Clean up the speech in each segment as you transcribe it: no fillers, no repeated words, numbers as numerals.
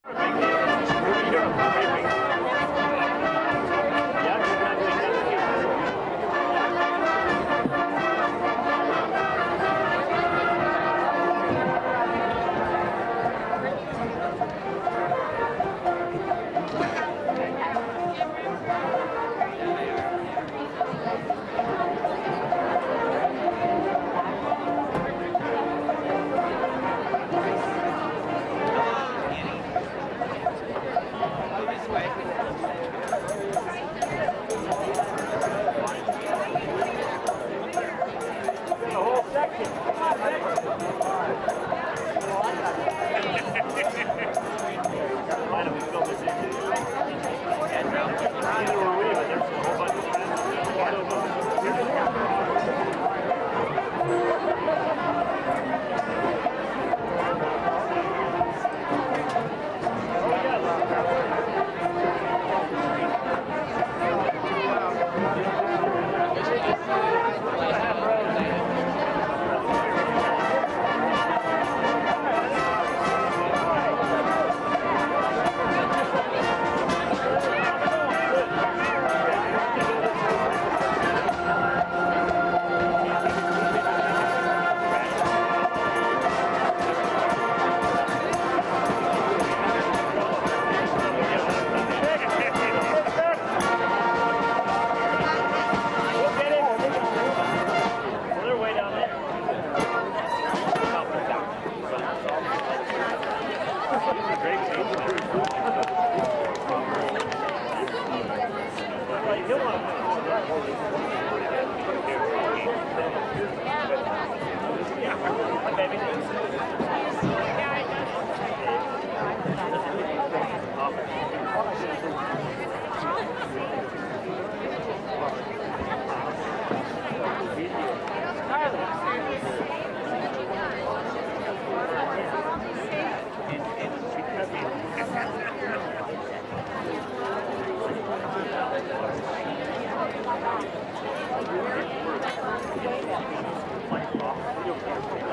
I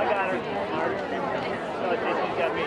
got her. No, I think she's got me.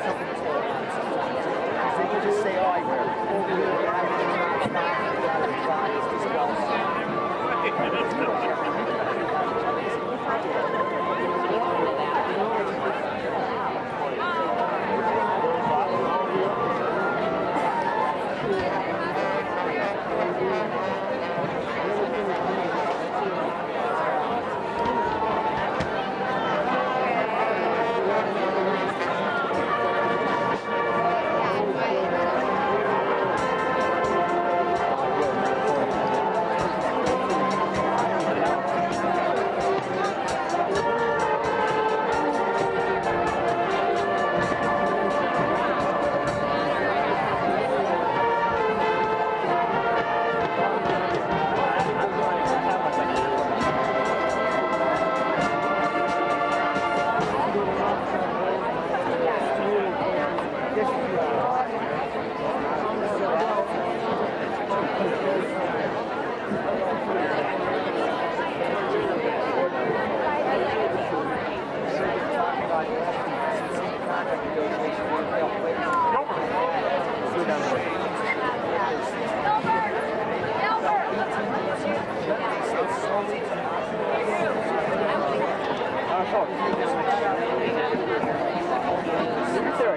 They can just say, oh, I wear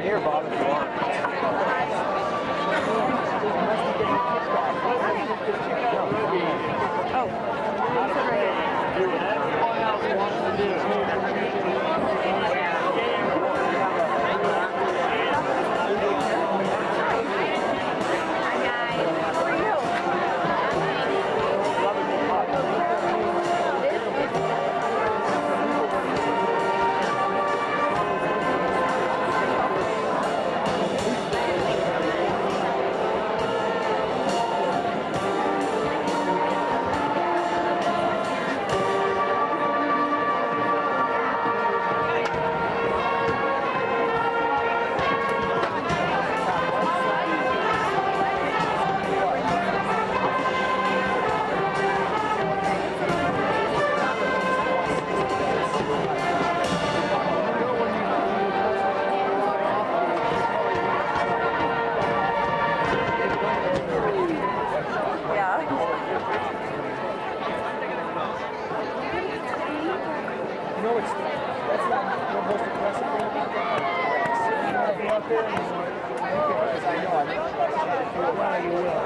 here, Bob, if you want. Oh. Everyone else wants to do. That's not the most impressive thing about that. Be out there and because I know I'm going to feel why you will.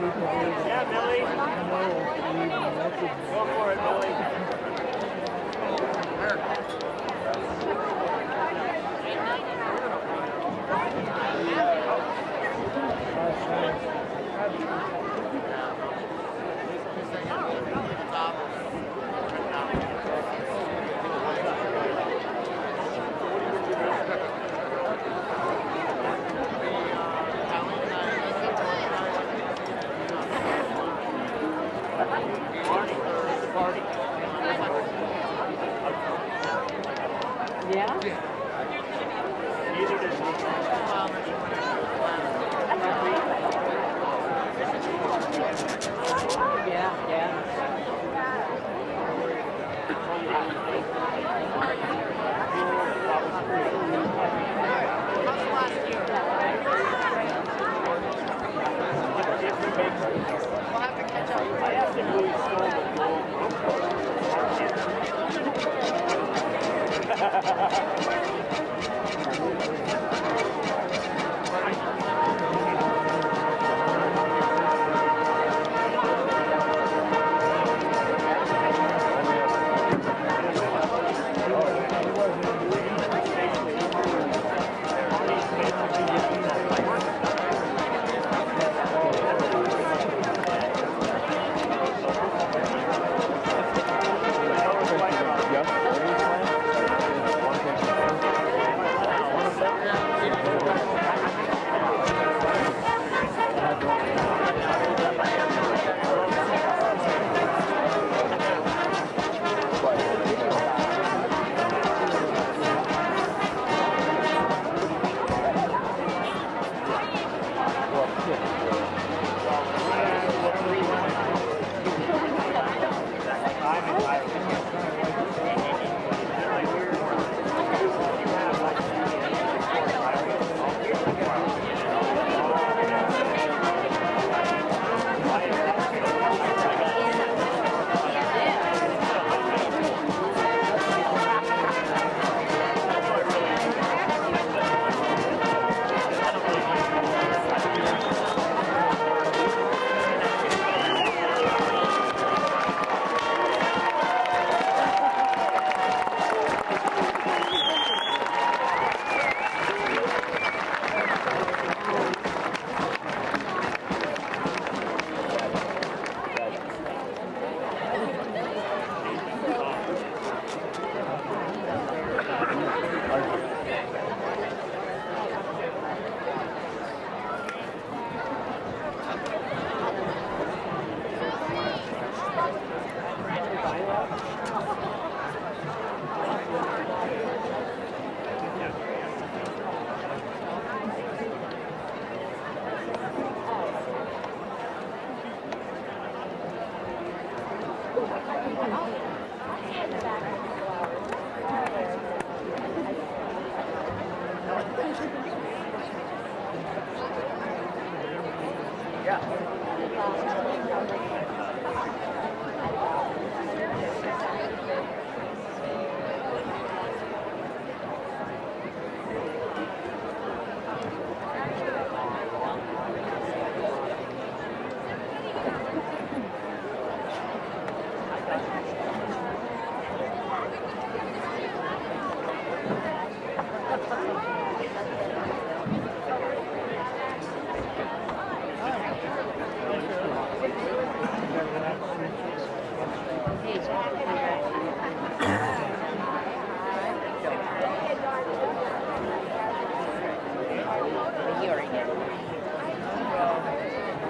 Yeah, Millie. Go for it, Millie. Party. Yeah? Neither does she. Yeah, yeah. I asked him who he stole the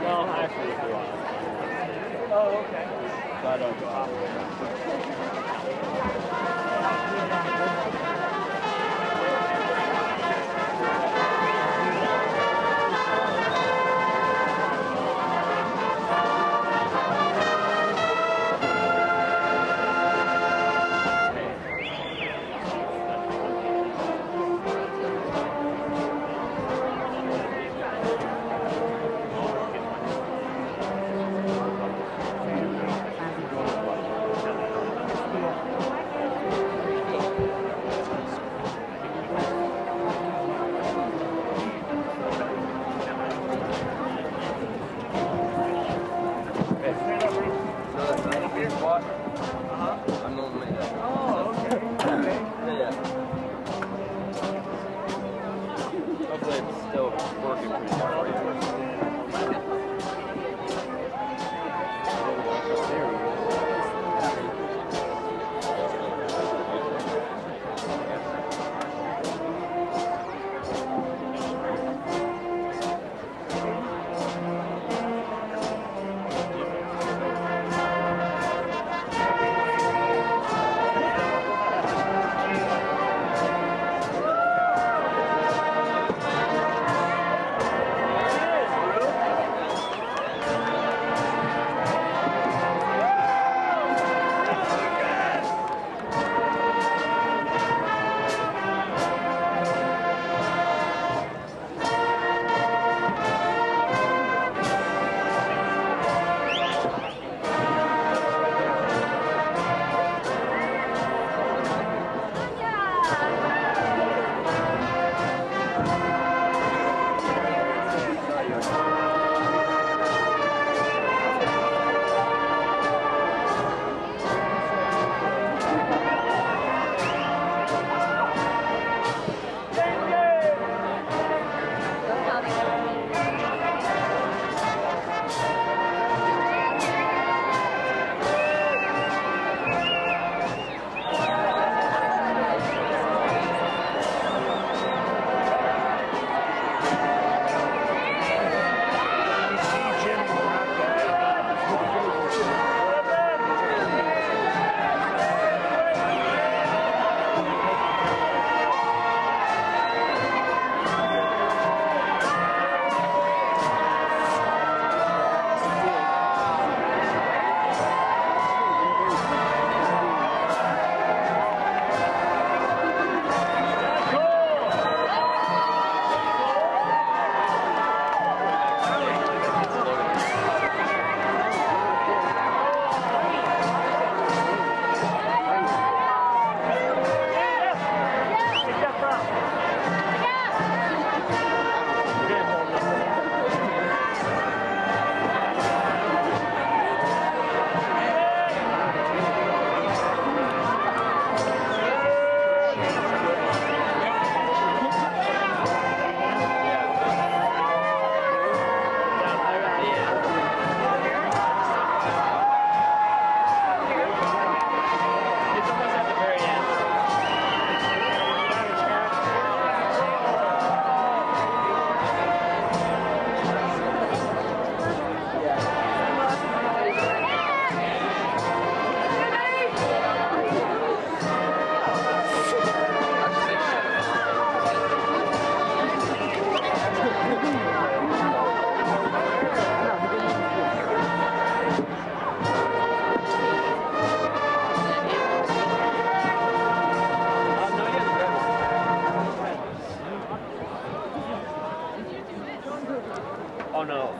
Well, actually, do I? Oh, okay. So I don't go out. Oh no,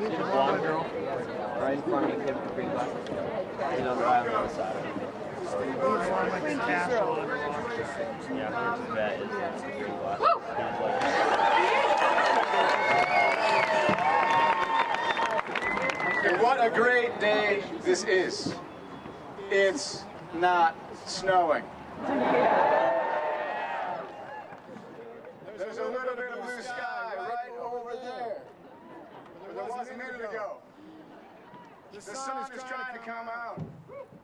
he's a blonde girl. Right in front of me, kid with the green glasses. He's on the right on the other side. Yeah, his vet is the green glasses. And what a great day this is. It's not snowing. There's a little bit of blue sky right over there, where there was a minute ago. The sun is trying to come out.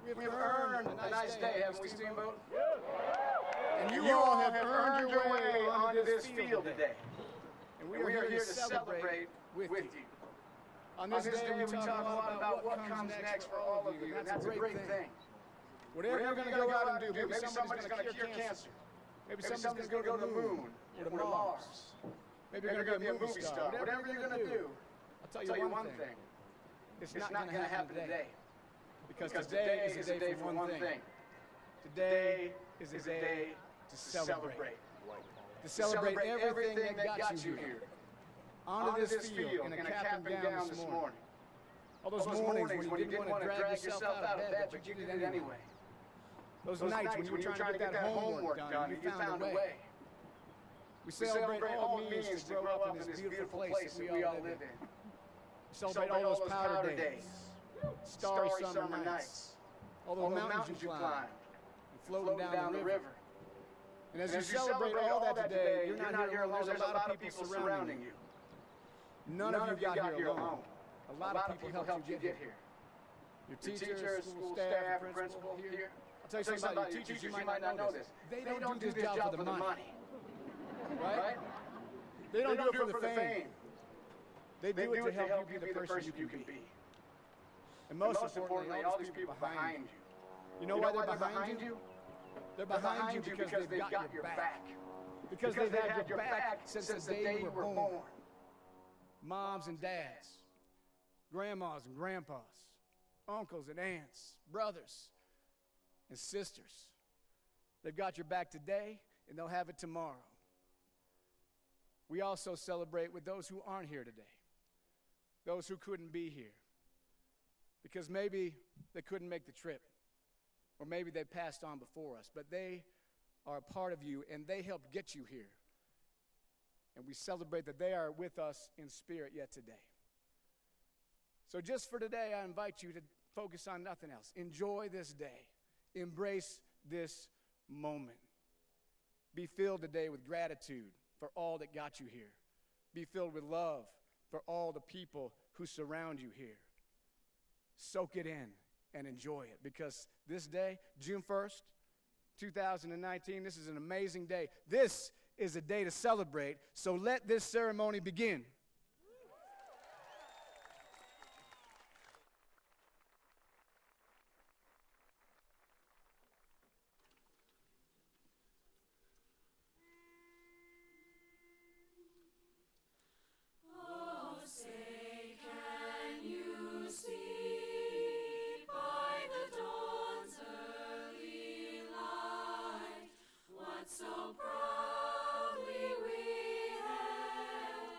We've earned a nice day, haven't we, Steamboat? And you all have earned your way onto this field today. And we are here to celebrate with you. On this day, we talk a lot about what comes next for all of you, and that's a great thing. Whatever you're going to go out and do, maybe somebody's going to cure cancer. Maybe somebody's going to go to the moon or to Mars. Maybe you're going to be a movie star. Whatever you're going to do, I'll tell you one thing. It's not going to happen today. Because today is a day for one thing. Today is a day to celebrate. To celebrate everything that got you here. Onto this field in a cap and gown this morning. All those mornings when you didn't want to drag yourself out of bed, but you did it anyway. Those nights when you were trying to get that homework done and you found a way. We celebrate all it means to grow up in this beautiful place that we all live in. We celebrate all those powder days, starry summer nights, all those mountains you climb, and floating down the river. And as you celebrate all that today, you're not here alone. There's a lot of people surrounding you. None of you got here alone. A lot of people helped you get here. Your teachers, school staff, principal here. I'll tell you something about your teachers, you might not know this. They don't do this job for the money. Right? They don't do it for the fame. They do it to help you be the person you can be. And most importantly, all these people behind you. You know why they're behind you? They're behind you because they've got your back. Because they've had your back since the day you were born. Moms and dads, grandmas and grandpas, uncles and aunts, brothers and sisters. They've got your back today, and they'll have it tomorrow. We also celebrate with those who aren't here today, those who couldn't be here, because maybe they couldn't make the trip, or maybe they passed on before us, but they are a part of you, and they helped get you here. And we celebrate that they are with us in spirit yet today. So just for today, I invite you to focus on nothing else. Enjoy this day. Embrace this moment. Be filled today with gratitude for all that got you here. Be filled with love for all the people who surround you here. Soak it in and enjoy it, because this day, June 1st, 2019, this is an amazing day. This is a day to celebrate, so let this ceremony begin. So proudly we hailed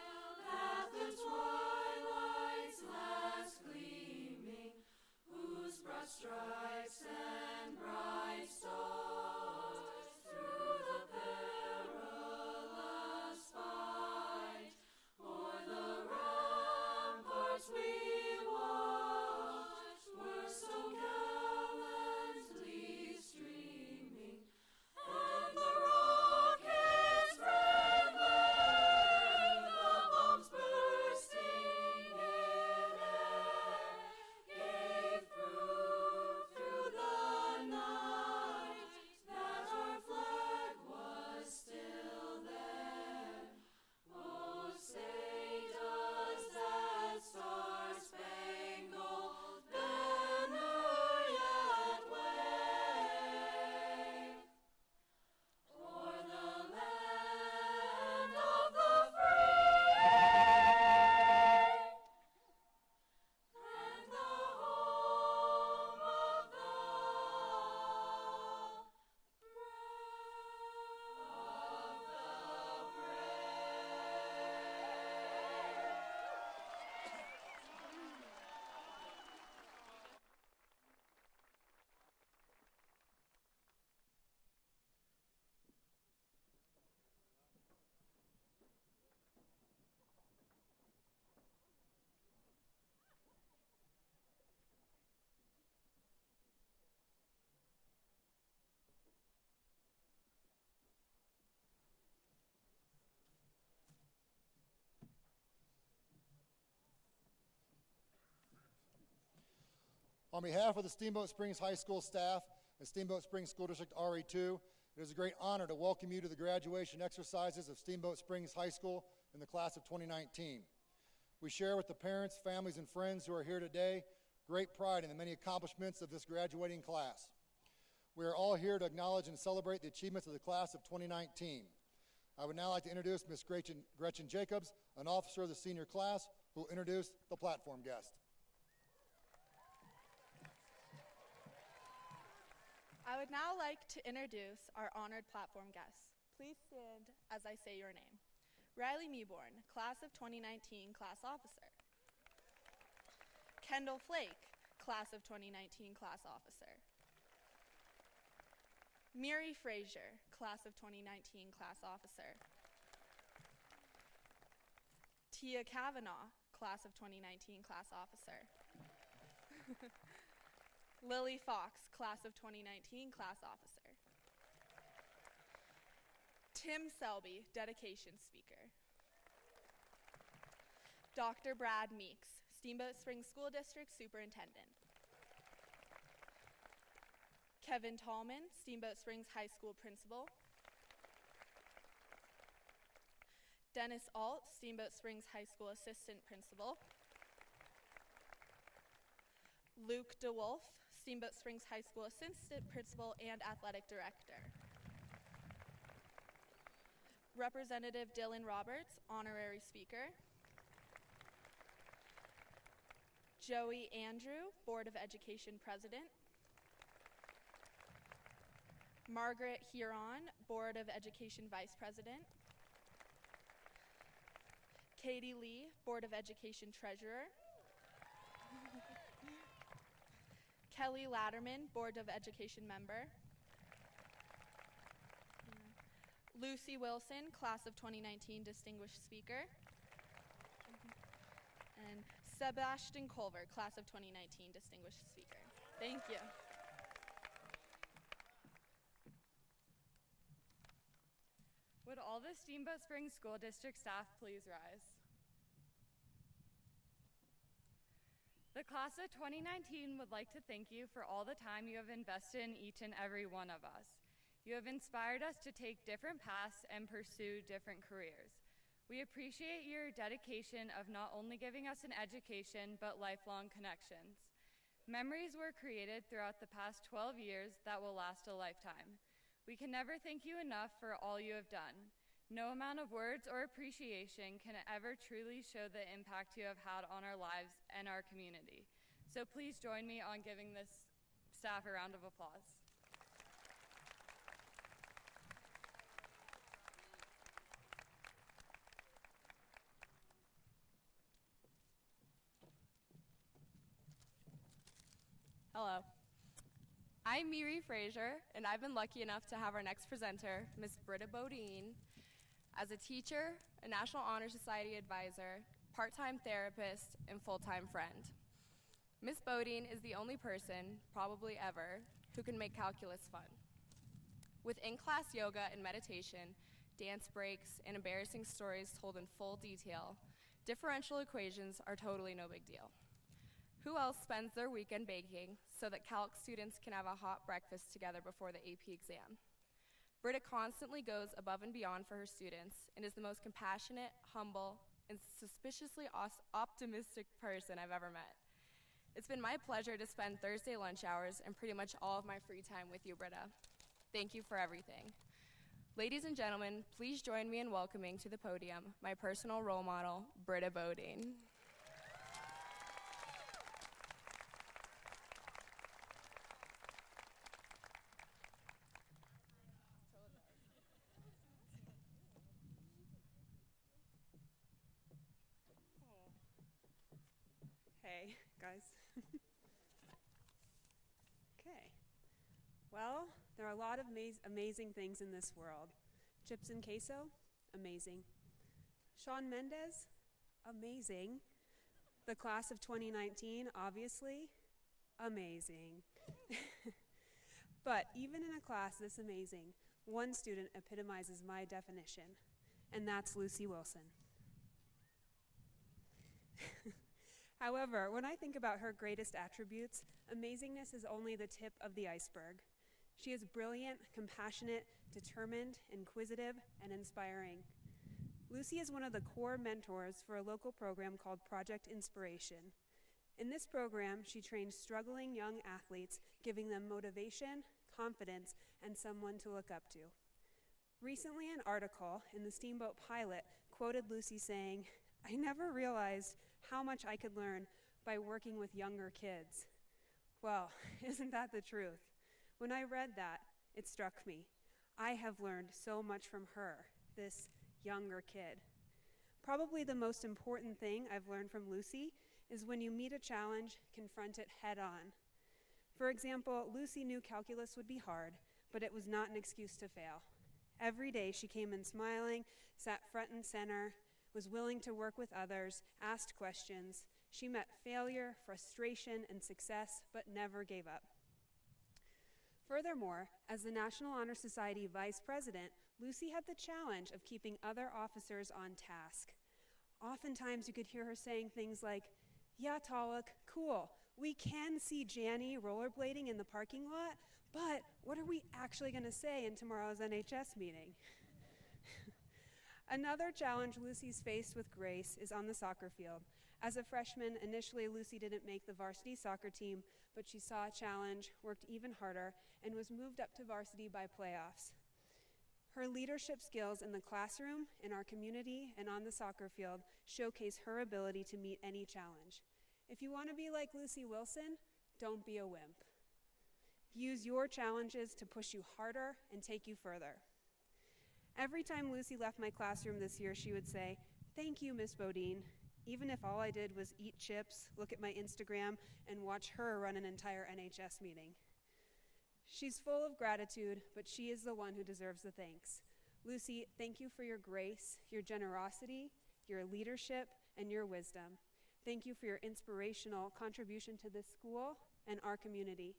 On behalf of the Steamboat Springs High School staff and Steamboat Springs School District RE2, it is a great honor to welcome you to the graduation exercises of Steamboat Springs High School in the class of 2019. We share with the parents, families, and friends who are here today great pride in the many accomplishments of this graduating class. We are all here to acknowledge and celebrate the achievements of the class of 2019. I would now like to introduce Ms. Gretchen Jacobs, an officer of the senior class, who will introduce the platform guest. I would now like to introduce our honored platform guests. Please stand as I say your name. Riley Meeborn, class of 2019 class officer. Kendall Flake, class of 2019 class officer. Miri Frazier, class of 2019 class officer. Tia Kavanaugh, class of 2019 class officer. Lily Fox, class of 2019 class officer. Tim Selby, dedication speaker. Dr. Brad Meeks, Steamboat Springs School District Superintendent. Kevin Tallman, Steamboat Springs High School Principal. Dennis Alt, Steamboat Springs High School Assistant Principal. Luke DeWolf, Steamboat Springs High School Assistant Principal and Athletic Director. Representative Dylan Roberts, Honorary Speaker. Joey Andrew, Board of Education President. Margaret Huron, Board of Education Vice President. Katie Lee, Board of Education Treasurer. Kelly Latterman, Board of Education Member. Lucy Wilson, Class of 2019 Distinguished Speaker. And Sebastian Culver, Class of 2019 Distinguished Speaker. Thank you. Would all the Steamboat Springs School District staff please rise? The class of 2019 would like to thank you for all the time you have invested in each and every one of us. You have inspired us to take different paths and pursue different careers. We appreciate your dedication of not only giving us an education, but lifelong connections. Memories were created throughout the past 12 years that will last a lifetime. We can never thank you enough for all you have done. No amount of words or appreciation can ever truly show the impact you have had on our lives and our community. So please join me on giving this staff a round of applause. Hello. I'm Miri Frazier, and I've been lucky enough to have our next presenter, Ms. Britta Bodine, as a teacher, a National Honor Society advisor, part-time therapist, and full-time friend. Ms. Bodine is the only person, probably ever, who can make calculus fun. With in-class yoga and meditation, dance breaks, and embarrassing stories told in full detail, differential equations are totally no big deal. Who else spends their weekend baking so that calc students can have a hot breakfast together before the AP exam? Britta constantly goes above and beyond for her students and is the most compassionate, humble, and suspiciously optimistic person I've ever met. It's been my pleasure to spend Thursday lunch hours and pretty much all of my free time with you, Britta. Thank you for everything. Ladies and gentlemen, please join me in welcoming to the podium my personal role model, Britta Bodine. Hey, guys. Okay. Well, there are a lot of amazing things in this world. Chips and queso, amazing. Shawn Mendes, amazing. The class of 2019, obviously, amazing. But even in a class this amazing, one student epitomizes my definition, and that's Lucy Wilson. However, when I think about her greatest attributes, amazingness is only the tip of the iceberg. She is brilliant, compassionate, determined, inquisitive, and inspiring. Lucy is one of the core mentors for a local program called Project Inspiration. In this program, she trains struggling young athletes, giving them motivation, confidence, and someone to look up to. Recently, an article in the Steamboat Pilot quoted Lucy saying, "I never realized how much I could learn by working with younger kids." Well, isn't that the truth? When I read that, it struck me. I have learned so much from her, this younger kid. Probably the most important thing I've learned from Lucy is when you meet a challenge, confront it head on. For example, Lucy knew calculus would be hard, but it was not an excuse to fail. Every day she came in smiling, sat front and center, was willing to work with others, asked questions. She met failure, frustration, and success, but never gave up. Furthermore, as the National Honor Society Vice President, Lucy had the challenge of keeping other officers on task. Oftentimes you could hear her saying things like, "Yeah, Taluk, cool. We can see Janny rollerblading in the parking lot, but what are we actually going to say in tomorrow's NHS meeting?" Another challenge Lucy's faced with grace is on the soccer field. As a freshman, initially Lucy didn't make the varsity soccer team, but she saw a challenge, worked even harder, and was moved up to varsity by playoffs. Her leadership skills in the classroom, in our community, and on the soccer field showcase her ability to meet any challenge. If you want to be like Lucy Wilson, don't be a wimp. Use your challenges to push you harder and take you further. Every time Lucy left my classroom this year, she would say, "Thank you, Miss Bodine," even if all I did was eat chips, look at my Instagram, and watch her run an entire NHS meeting. She's full of gratitude, but she is the one who deserves the thanks. Lucy, thank you for your grace, your generosity, your leadership, and your wisdom. Thank you for your inspirational contribution to this school and our community.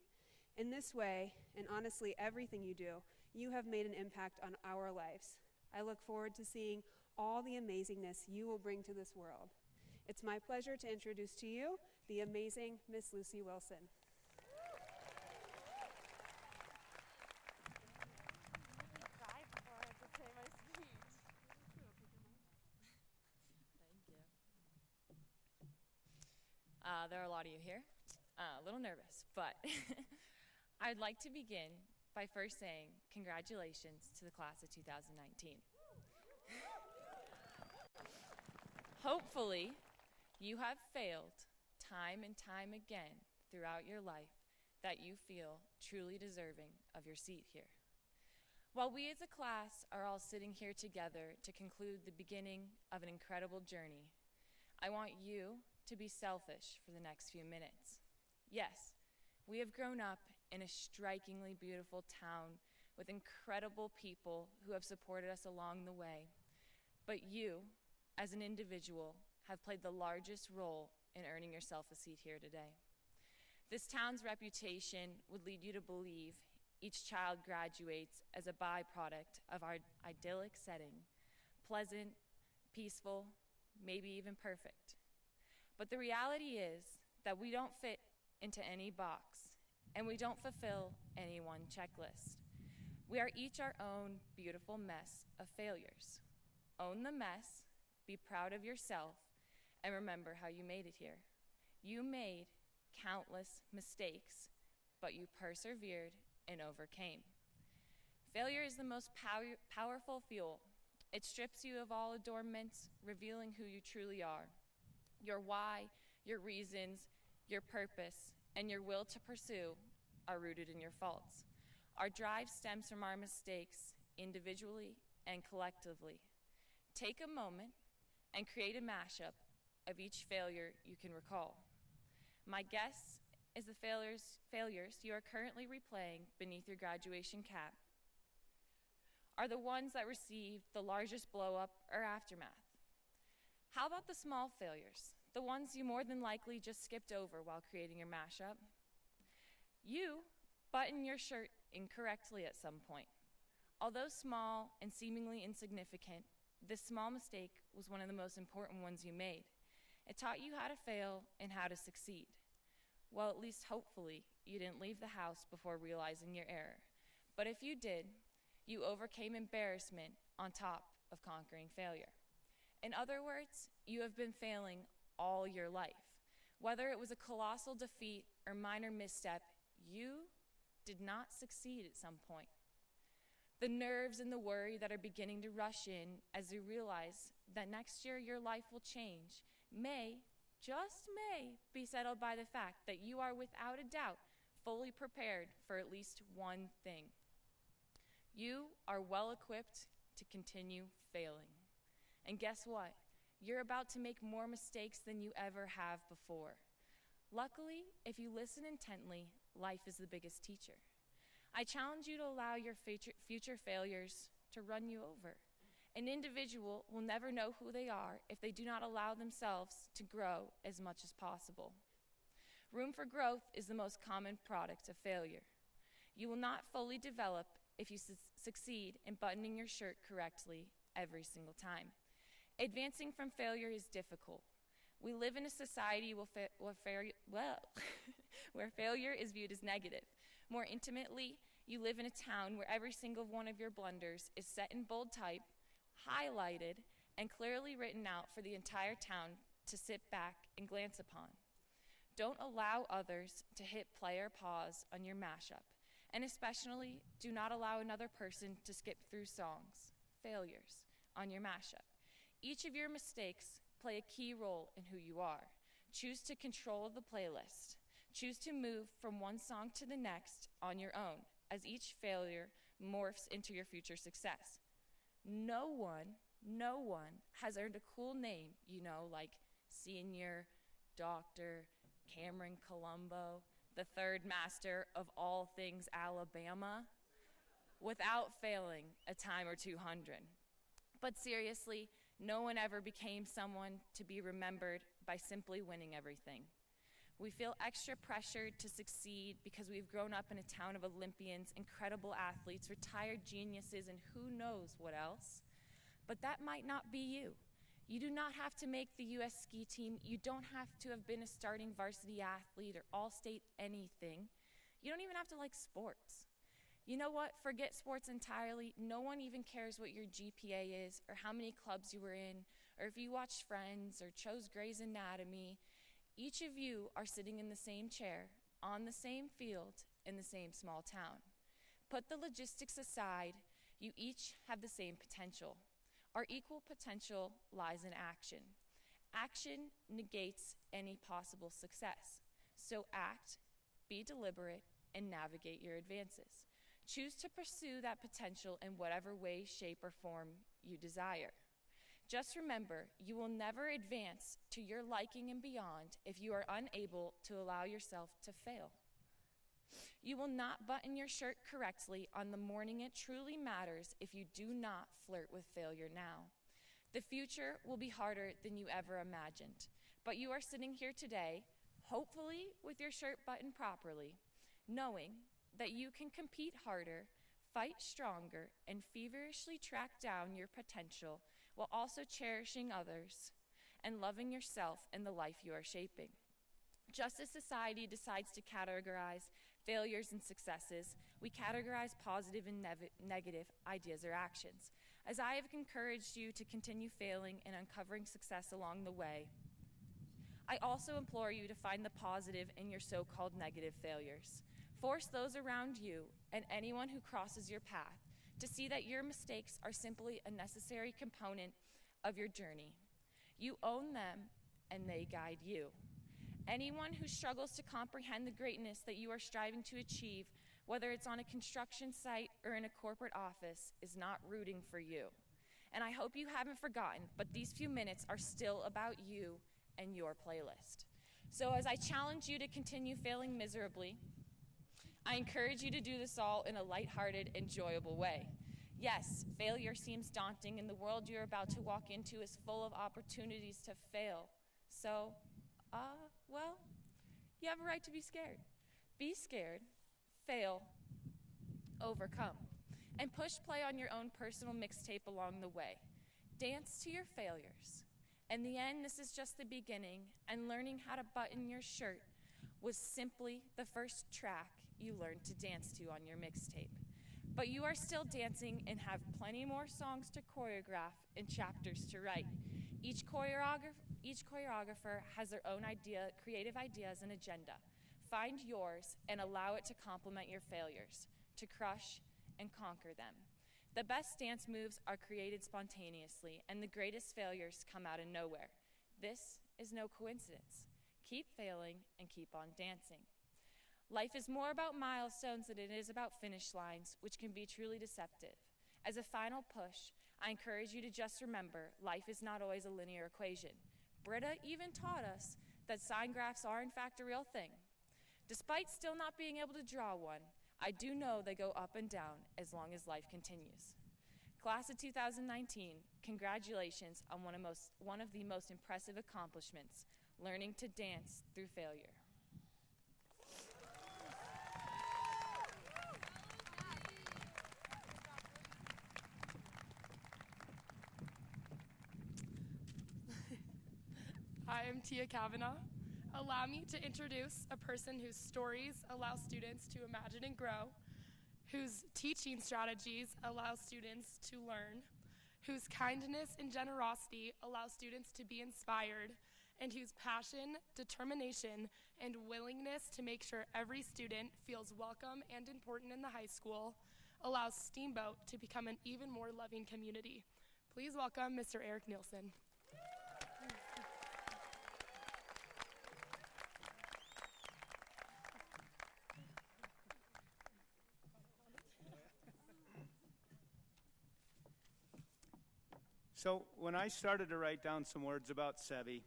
In this way, and honestly everything you do, you have made an impact on our lives. I look forward to seeing all the amazingness you will bring to this world. It's my pleasure to introduce to you the amazing Miss Lucy Wilson. There are a lot of you here. A little nervous, but I'd like to begin by first saying congratulations to the class of 2019. Hopefully, you have failed time and time again throughout your life that you feel truly deserving of your seat here. While we as a class are all sitting here together to conclude the beginning of an incredible journey, I want you to be selfish for the next few minutes. Yes, we have grown up in a strikingly beautiful town with incredible people who have supported us along the way. But you, as an individual, have played the largest role in earning yourself a seat here today. This town's reputation would lead you to believe each child graduates as a byproduct of our idyllic setting, pleasant, peaceful, maybe even perfect. But the reality is that we don't fit into any box, and we don't fulfill any one checklist. We are each our own beautiful mess of failures. Own the mess, be proud of yourself, and remember how you made it here. You made countless mistakes, but you persevered and overcame. Failure is the most powerful fuel. It strips you of all adornments, revealing who you truly are. Your why, your reasons, your purpose, and your will to pursue are rooted in your faults. Our drive stems from our mistakes, individually and collectively. Take a moment and create a mashup of each failure you can recall. My guess is the failures you are currently replaying beneath your graduation cap are the ones that received the largest blow-up or aftermath. How about the small failures, the ones you more than likely just skipped over while creating your mashup? You buttoned your shirt incorrectly at some point. Although small and seemingly insignificant, this small mistake was one of the most important ones you made. It taught you how to fail and how to succeed. Well, at least hopefully, you didn't leave the house before realizing your error. But if you did, you overcame embarrassment on top of conquering failure. In other words, you have been failing all your life. Whether it was a colossal defeat or minor misstep, you did not succeed at some point. The nerves and the worry that are beginning to rush in as you realize that next year your life will change may, just may, be settled by the fact that you are without a doubt fully prepared for at least one thing. You are well equipped to continue failing. And guess what? You're about to make more mistakes than you ever have before. Luckily, if you listen intently, life is the biggest teacher. I challenge you to allow your future failures to run you over. An individual will never know who they are if they do not allow themselves to grow as much as possible. Room for growth is the most common product of failure. You will not fully develop if you succeed in buttoning your shirt correctly every single time. Advancing from failure is difficult. We live in a society where failure is viewed as negative. More intimately, you live in a town where every single one of your blunders is set in bold type, highlighted, and clearly written out for the entire town to sit back and glance upon. Don't allow others to hit play or pause on your mashup, and especially do not allow another person to skip through songs, failures, on your mashup. Each of your mistakes play a key role in who you are. Choose to control the playlist. Choose to move from one song to the next on your own, as each failure morphs into your future success. No one has earned a cool name, like Senior, Dr. Cameron Colombo, the third master of all things Alabama, without failing a time or 200. But seriously, no one ever became someone to be remembered by simply winning everything. We feel extra pressured to succeed because we've grown up in a town of Olympians, incredible athletes, retired geniuses, and who knows what else. But that might not be you. You do not have to make the U.S. ski team. You don't have to have been a starting varsity athlete or all-state anything. You don't even have to like sports. You know what? Forget sports entirely. No one even cares what your GPA is or how many clubs you were in or if you watched Friends or chose Grey's Anatomy. Each of you are sitting in the same chair, on the same field, in the same small town. Put the logistics aside, you each have the same potential. Our equal potential lies in action. Action negates any possible success. So act, be deliberate, and navigate your advances. Choose to pursue that potential in whatever way, shape, or form you desire. Just remember, you will never advance to your liking and beyond if you are unable to allow yourself to fail. You will not button your shirt correctly on the morning it truly matters if you do not flirt with failure now. The future will be harder than you ever imagined, but you are sitting here today, hopefully with your shirt buttoned properly, knowing that you can compete harder, fight stronger, and feverishly track down your potential while also cherishing others and loving yourself and the life you are shaping. Just as society decides to categorize failures and successes, we categorize positive and negative ideas or actions. As I have encouraged you to continue failing and uncovering success along the way, I also implore you to find the positive in your so-called negative failures. Force those around you and anyone who crosses your path to see that your mistakes are simply a necessary component of your journey. You own them and they guide you. Anyone who struggles to comprehend the greatness that you are striving to achieve, whether it's on a construction site or in a corporate office, is not rooting for you. And I hope you haven't forgotten, but these few minutes are still about you and your playlist. So as I challenge you to continue failing miserably, I encourage you to do this all in a lighthearted, enjoyable way. Yes, failure seems daunting, and the world you're about to walk into is full of opportunities to fail. So, well, you have a right to be scared. Be scared, fail, overcome, and push play on your own personal mixtape along the way. Dance to your failures In the end, this is just the beginning, and learning how to button your shirt was simply the first track you learned to dance to on your mixtape. But you are still dancing and have plenty more songs to choreograph and chapters to write. Each choreographer has their own creative ideas and agenda. Find yours and allow it to complement your failures, to crush and conquer them. The best dance moves are created spontaneously, and the greatest failures come out of nowhere. This is no coincidence. Keep failing and keep on dancing. Life is more about milestones than it is about finish lines, which can be truly deceptive. As a final push, I encourage you to just remember, life is not always a linear equation. Britta even taught us that sign graphs are in fact a real thing. Despite still not being able to draw one, I do know they go up and down as long as life continues. Class of 2019, congratulations on one of the most impressive accomplishments, learning to dance through failure. I am Tia Kavanaugh. Allow me to introduce a person whose stories allow students to imagine and grow, whose teaching strategies allow students to learn, whose kindness and generosity allow students to be inspired, and whose passion, determination, and willingness to make sure every student feels welcome and important in the high school allows Steamboat to become an even more loving community. Please welcome Mr. Eric Nielsen. So when I started to write down some words about Sebi,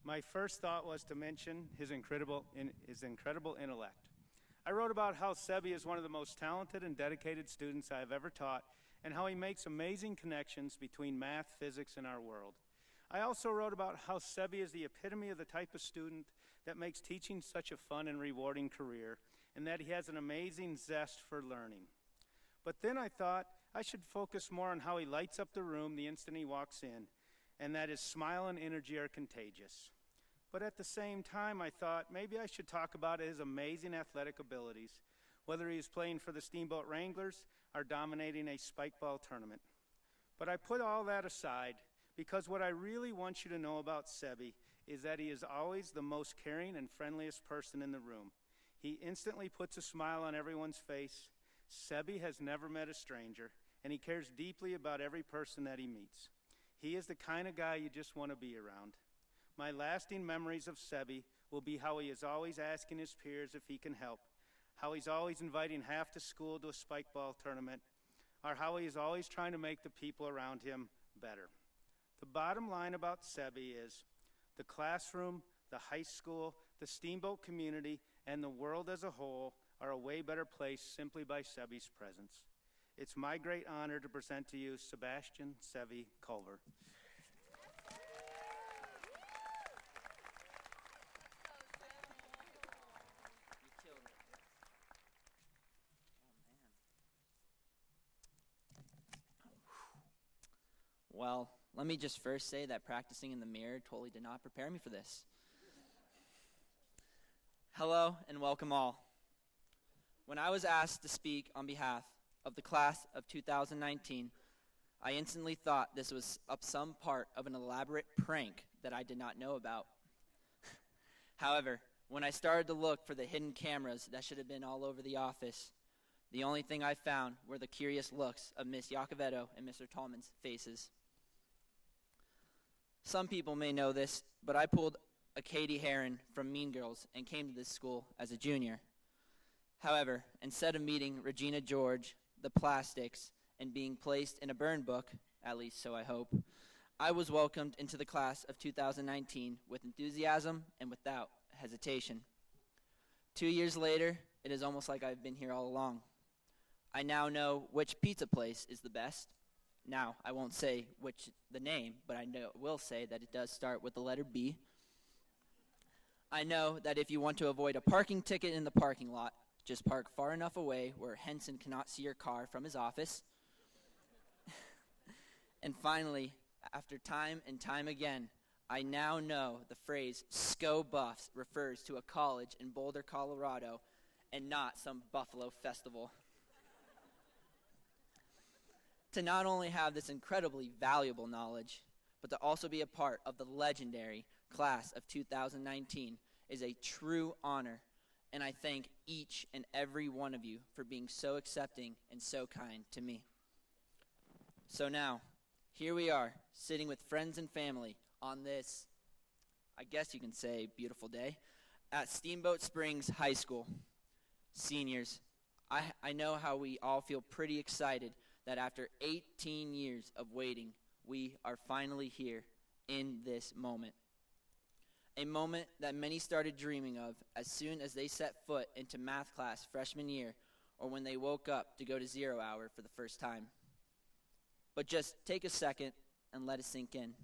my first thought was to mention his incredible intellect. I wrote about how Sebi is one of the most talented and dedicated students I have ever taught, and how he makes amazing connections between math, physics, and our world. I also wrote about how Sebi is the epitome of the type of student that makes teaching such a fun and rewarding career, and that he has an amazing zest for learning. But then I thought I should focus more on how he lights up the room the instant he walks in, and that his smile and energy are contagious. But at the same time, I thought maybe I should talk about his amazing athletic abilities, whether he is playing for the Steamboat Wranglers or dominating a spike ball tournament. But I put all that aside because what I really want you to know about Sebi is that he is always the most caring and friendliest person in the room. He instantly puts a smile on everyone's face. Sebi has never met a stranger, and he cares deeply about every person that he meets. He is the kind of guy you just want to be around. My lasting memories of Sebi will be how he is always asking his peers if he can help, how he's always inviting half the school to a spike ball tournament, or how he is always trying to make the people around him better. The bottom line about Sebi is the classroom, the high school, the Steamboat community, and the world as a whole are a way better place simply by Sebi's presence. It's my great honor to present to you Sebastian Sebi Culver. Well, let me just first say that practicing in the mirror totally did not prepare me for this. Hello and welcome all. When I was asked to speak on behalf of the class of 2019, I instantly thought this was some part of an elaborate prank that I did not know about. However, when I started to look for the hidden cameras that should have been all over the office, the only thing I found were the curious looks of Miss Iacovetto and Mr. Tallman's faces. Some people may know this, but I pulled a Katie Heron from Mean Girls and came to this school as a junior. However, instead of meeting Regina George, the plastics, and being placed in a burn book, at least so I hope, I was welcomed into the class of 2019 with enthusiasm and without hesitation. 2 years later, it is almost like I've been here all along. I now know which pizza place is the best. Now, I won't say the name, but I will say that it does start with the letter B. I know that if you want to avoid a parking ticket in the parking lot, just park far enough away where Henson cannot see your car from his office. And finally, after time and time again, I now know the phrase "SCO Buffs" refers to a college in Boulder, Colorado, and not some Buffalo festival. To not only have this incredibly valuable knowledge, but to also be a part of the legendary class of 2019 is a true honor, and I thank each and every one of you for being so accepting and so kind to me. So now, here we are, sitting with friends and family on this, I guess you can say, beautiful day, at Steamboat Springs High School. Seniors, I know how we all feel pretty excited that after 18 years of waiting, we are finally here in this moment. A moment that many started dreaming of as soon as they set foot into math class freshman year, or when they woke up to go to 0 hour for the first time. But just take a second and let it sink in.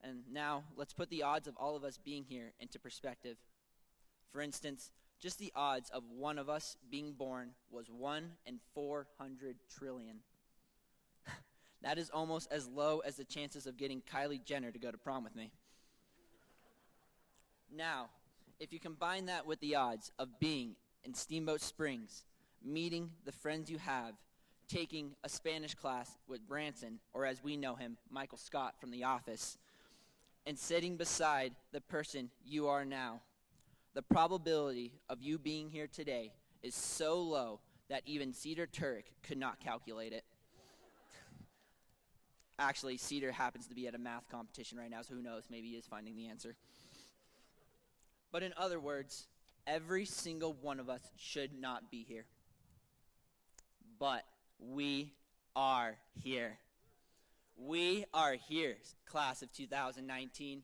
And now, let's put the odds of all of us being here into perspective. For instance, just the odds of one of us being born was 1 in 400 trillion. That is almost as low as the chances of getting Kylie Jenner to go to prom with me. Now, if you combine that with the odds of being in Steamboat Springs, meeting the friends you have, taking a Spanish class with Branson, or as we know him, Michael Scott from The Office, and sitting beside the person you are now, the probability of you being here today is so low that even Cedar Turek could not calculate it. Actually, Cedar happens to be at a math competition right now, so who knows, maybe he is finding the answer. But in other words, every single one of us should not be here. But we are here. We are here, class of 2019.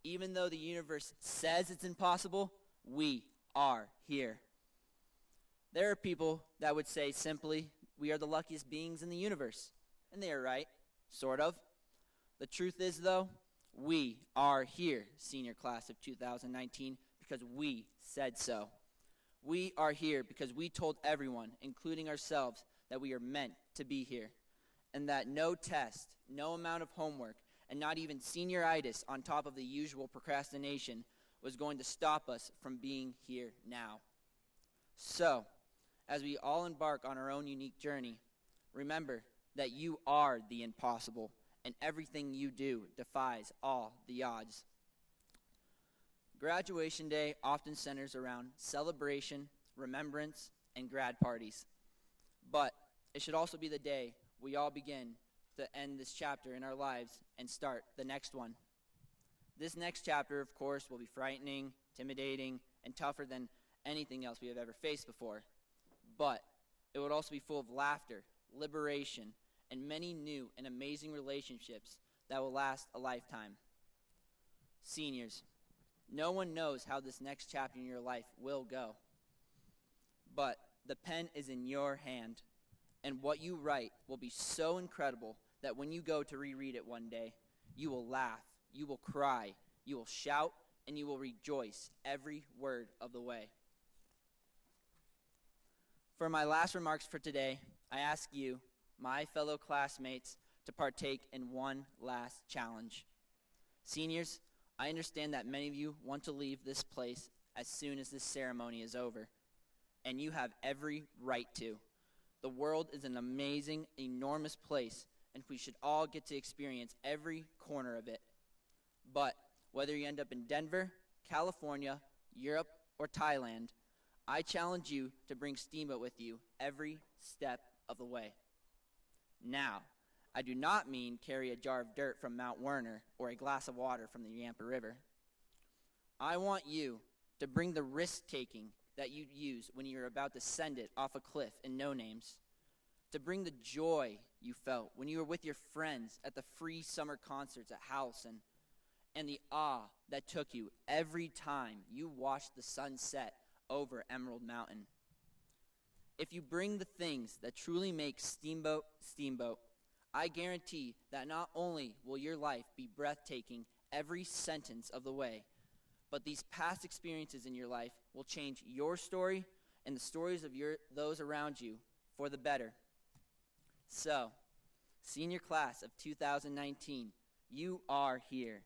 Even though the universe says it's impossible, we are here. There are people that would say simply, we are the luckiest beings in the universe. And they are right, sort of. The truth is, though, we are here, senior class of 2019, because we said so. We are here because we told everyone, including ourselves, that we are meant to be here, and that no test, no amount of homework, and not even senioritis on top of the usual procrastination was going to stop us from being here now. So, as we all embark on our own unique journey, remember that you are the impossible, and everything you do defies all the odds. Graduation day often centers around celebration, remembrance, and grad parties. But it should also be the day we all begin to end this chapter in our lives and start the next one. This next chapter, of course, will be frightening, intimidating, and tougher than anything else we have ever faced before. But it would also be full of laughter, liberation, and many new and amazing relationships that will last a lifetime. Seniors, no one knows how this next chapter in your life will go. But the pen is in your hand, and what you write will be so incredible that when you go to reread it one day, you will laugh, you will cry, you will shout, and you will rejoice every word of the way. For my last remarks for today, I ask you, my fellow classmates, to partake in one last challenge. Seniors, I understand that many of you want to leave this place as soon as this ceremony is over, and you have every right to. The world is an amazing, enormous place, and we should all get to experience every corner of it. But whether you end up in Denver, California, Europe, or Thailand, I challenge you to bring Steamboat with you every step of the way. Now, I do not mean carry a jar of dirt from Mount Werner or a glass of water from the Yampa River. I want you to bring the risk-taking that you'd use when you're about to send it off a cliff in No Names, to bring the joy you felt when you were with your friends at the free summer concerts at Howelson, and the awe that took you every time you watched the sun set over Emerald Mountain. If you bring the things that truly make Steamboat, Steamboat, I guarantee that not only will your life be breathtaking every sentence of the way, but these past experiences in your life will change your story and the stories of those around you for the better. So, senior class of 2019, You are here.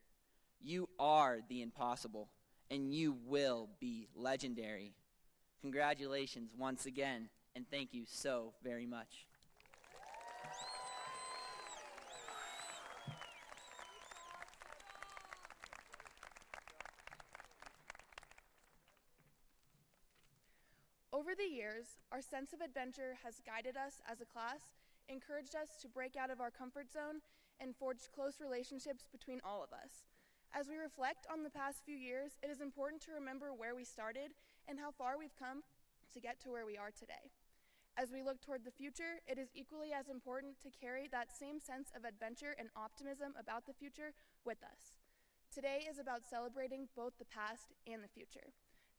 You are the impossible, and you will be legendary. Congratulations once again, and thank you so very much. Over the years, our sense of adventure has guided us as a class, encouraged us to break out of our comfort zone, and forged close relationships between all of us. As we reflect on the past few years, it is important to remember where we started and how far we've come to get to where we are today. As we look toward the future, it is equally as important to carry that same sense of adventure and optimism about the future with us. Today is about celebrating both the past and the future.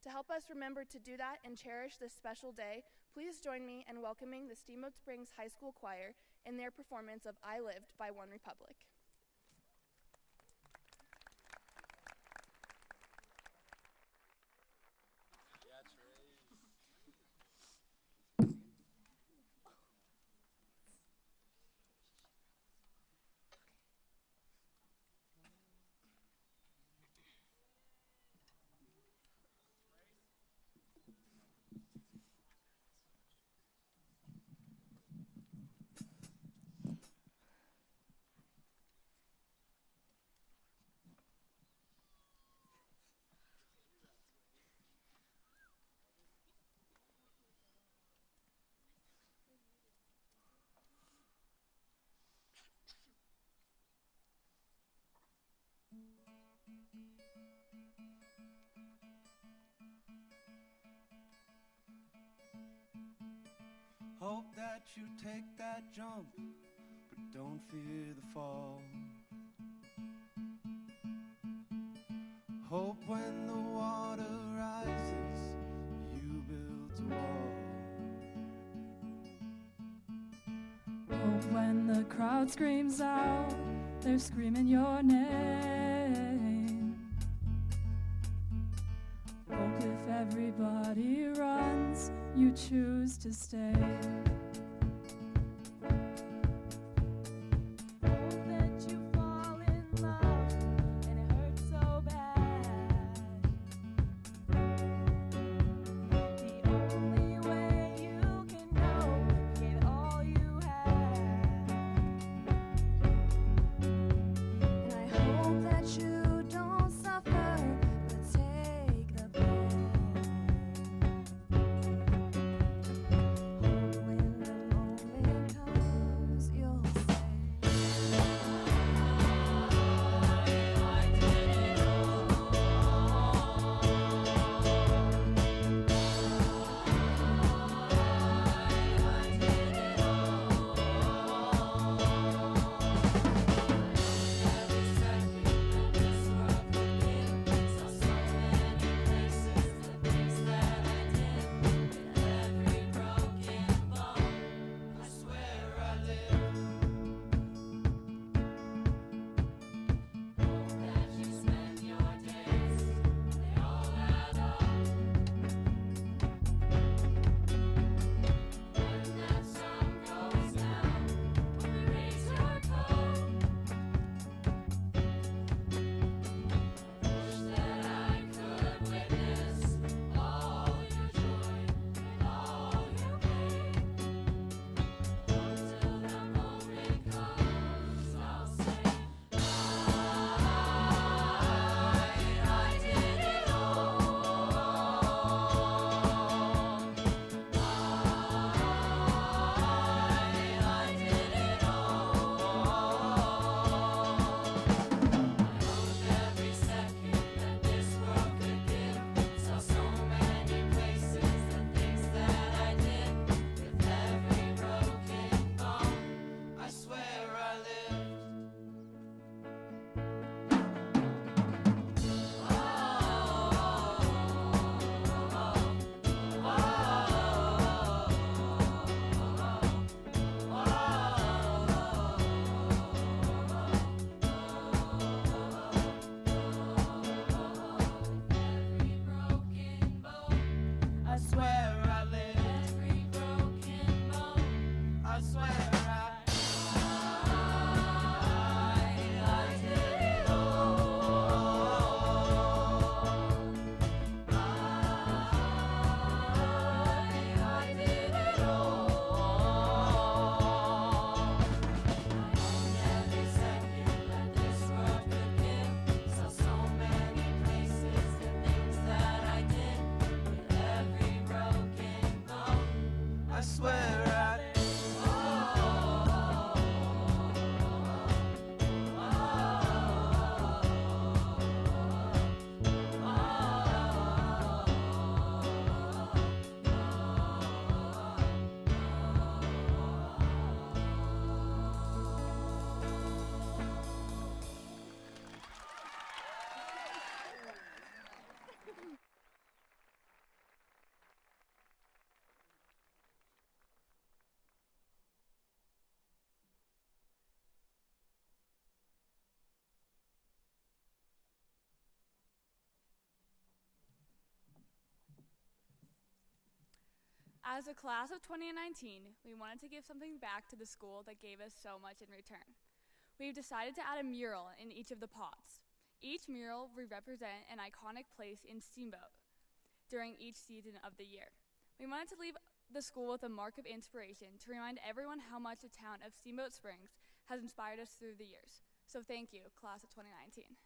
To help us remember to do that and cherish this special day, please join me in welcoming the Steamboat Springs High School Choir in their performance of I Lived by One Republic. Hope that you take that jump, but don't fear the fall. Hope when the water rises, you build a wall. Hope when the crowd screams out, they're screaming your name. Hope if everybody runs, you choose to stay. When As a class of 2019, we wanted to give something back to the school that gave us so much in return. We've decided to add a mural in each of the pods. Each mural will represent an iconic place in Steamboat during each season of the year. We wanted to leave the school with a mark of inspiration to remind everyone how much the town of Steamboat Springs has inspired us through the years. So thank you, class of 2019.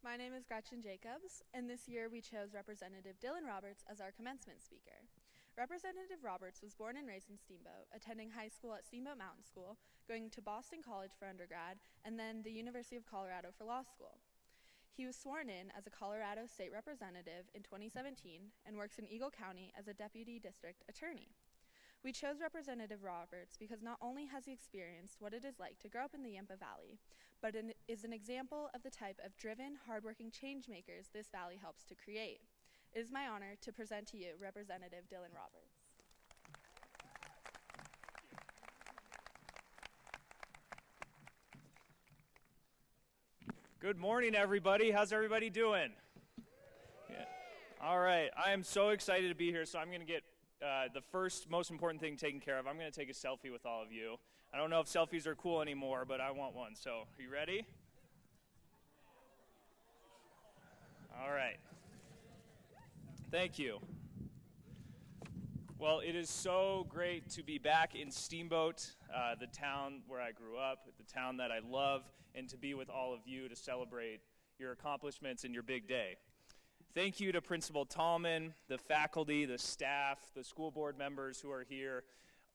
My name is Gretchen Jacobs, and this year we chose Representative Dylan Roberts as our commencement speaker. Representative Roberts was born and raised in Steamboat, attending high school at Steamboat Mountain School, going to Boston College for undergrad, and then the University of Colorado for law school. He was sworn in as a Colorado State Representative in 2017 and works in Eagle County as a Deputy District Attorney. We chose Representative Roberts because not only has he experienced what it is like to grow up in the Yampa Valley, but is an example of the type of driven, hardworking change makers this valley helps to create. It is my honor to present to you Representative Dylan Roberts. Good morning, everybody. How's everybody doing? Yeah. All right. I am so excited to be here, so I'm going to get the first most important thing taken care of. I'm going to take a selfie with all of you. I don't know if selfies are cool anymore, but I want one. So, are you ready? All right. Thank you. Well, it is so great to be back in Steamboat, the town where I grew up, the town that I love, and to be with all of you to celebrate your accomplishments and your big day. Thank you to Principal Tallman, the faculty, the staff, the school board members who are here,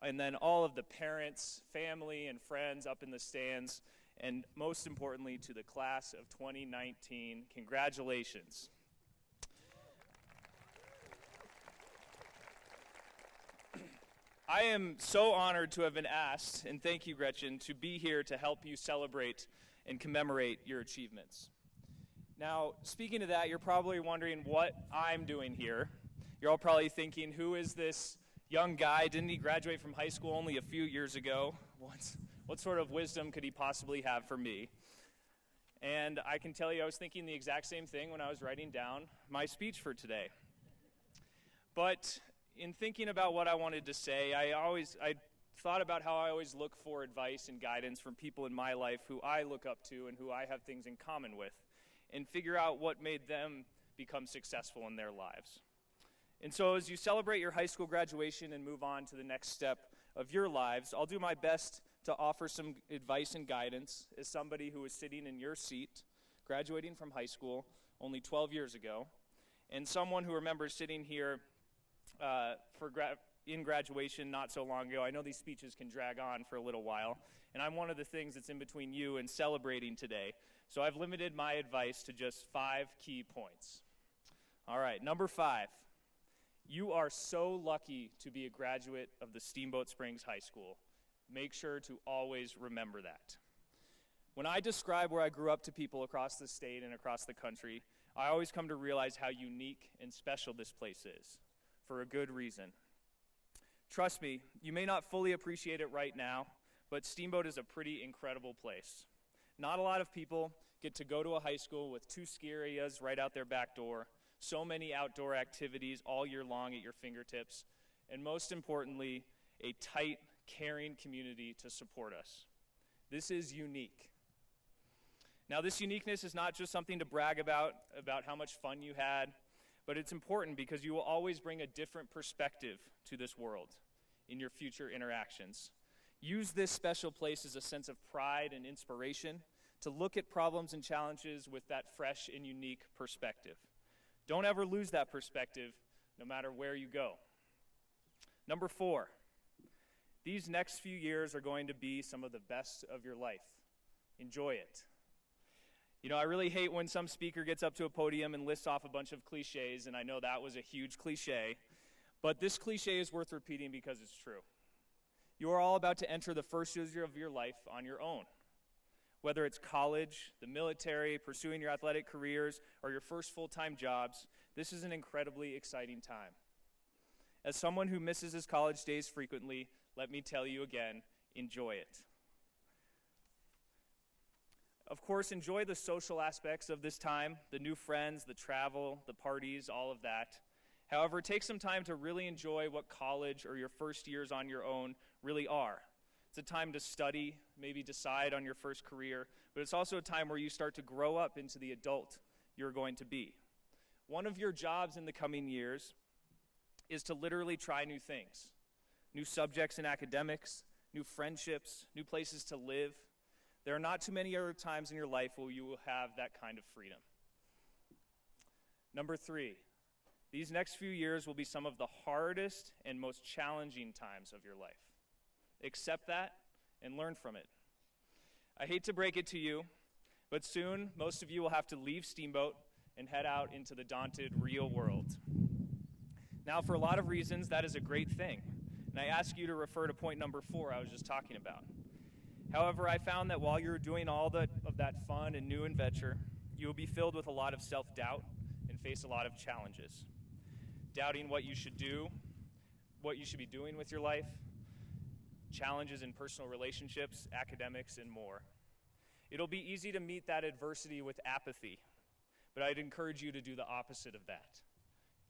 and then all of the parents, family, and friends up in the stands, and most importantly to the class of 2019. Congratulations. I am so honored to have been asked, and thank you, Gretchen, to be here to help you celebrate and commemorate your achievements. Now, speaking of that, you're probably wondering what I'm doing here. You're all probably thinking, who is this young guy? Didn't he graduate from high school only a few years ago? What sort of wisdom could he possibly have for me? And I can tell you I was thinking the exact same thing when I was writing down my speech for today. But in thinking about what I wanted to say, I thought about how I always look for advice and guidance from people in my life who I look up to and who I have things in common with, and figure out what made them become successful in their lives. And so as you celebrate your high school graduation and move on to the next step of your lives, I'll do my best to offer some advice and guidance as somebody who was sitting in your seat, graduating from high school only 12 years ago, and someone who remembers sitting here in graduation not so long ago. I know these speeches can drag on for a little while, and I'm one of the things that's in between you and celebrating today. So I've limited my advice to just 5 key points. All right, number 5. You are so lucky to be a graduate of the Steamboat Springs High School. Make sure to always remember that. When I describe where I grew up to people across the state and across the country, I always come to realize how unique and special this place is, for a good reason. Trust me, you may not fully appreciate it right now, but Steamboat is a pretty incredible place. Not a lot of people get to go to a high school with 2 ski areas right out their back door, so many outdoor activities all year long at your fingertips, and most importantly, a tight, caring community to support us. This is unique. Now, this uniqueness is not just something to brag about how much fun you had, but it's important because you will always bring a different perspective to this world in your future interactions. Use this special place as a sense of pride and inspiration to look at problems and challenges with that fresh and unique perspective. Don't ever lose that perspective, no matter where you go. Number 4, these next few years are going to be some of the best of your life. Enjoy it. You know, I really hate when some speaker gets up to a podium and lists off a bunch of cliches, and I know that was a huge cliche, but this cliche is worth repeating because it's true. You are all about to enter the first year of your life on your own. Whether it's college, the military, pursuing your athletic careers, or your first full-time jobs, this is an incredibly exciting time. As someone who misses his college days frequently, let me tell you again, enjoy it. Of course, enjoy the social aspects of this time, the new friends, the travel, the parties, all of that. However, take some time to really enjoy what college or your first years on your own really are. It's a time to study, maybe decide on your first career, but it's also a time where you start to grow up into the adult you're going to be. One of your jobs in the coming years is to literally try new things, new subjects in academics, new friendships, new places to live. There are not too many other times in your life where you will have that kind of freedom. Number 3, these next few years will be some of the hardest and most challenging times of your life. Accept that and learn from it. I hate to break it to you, but soon most of you will have to leave Steamboat and head out into the daunted real world. Now, for a lot of reasons, that is a great thing, and I ask you to refer to point number 4 I was just talking about. However, I found that while you're doing all of that fun and new adventure, you will be filled with a lot of self-doubt and face a lot of challenges. Doubting what you should do, what you should be doing with your life, challenges in personal relationships, academics, and more. It'll be easy to meet that adversity with apathy, but I'd encourage you to do the opposite of that.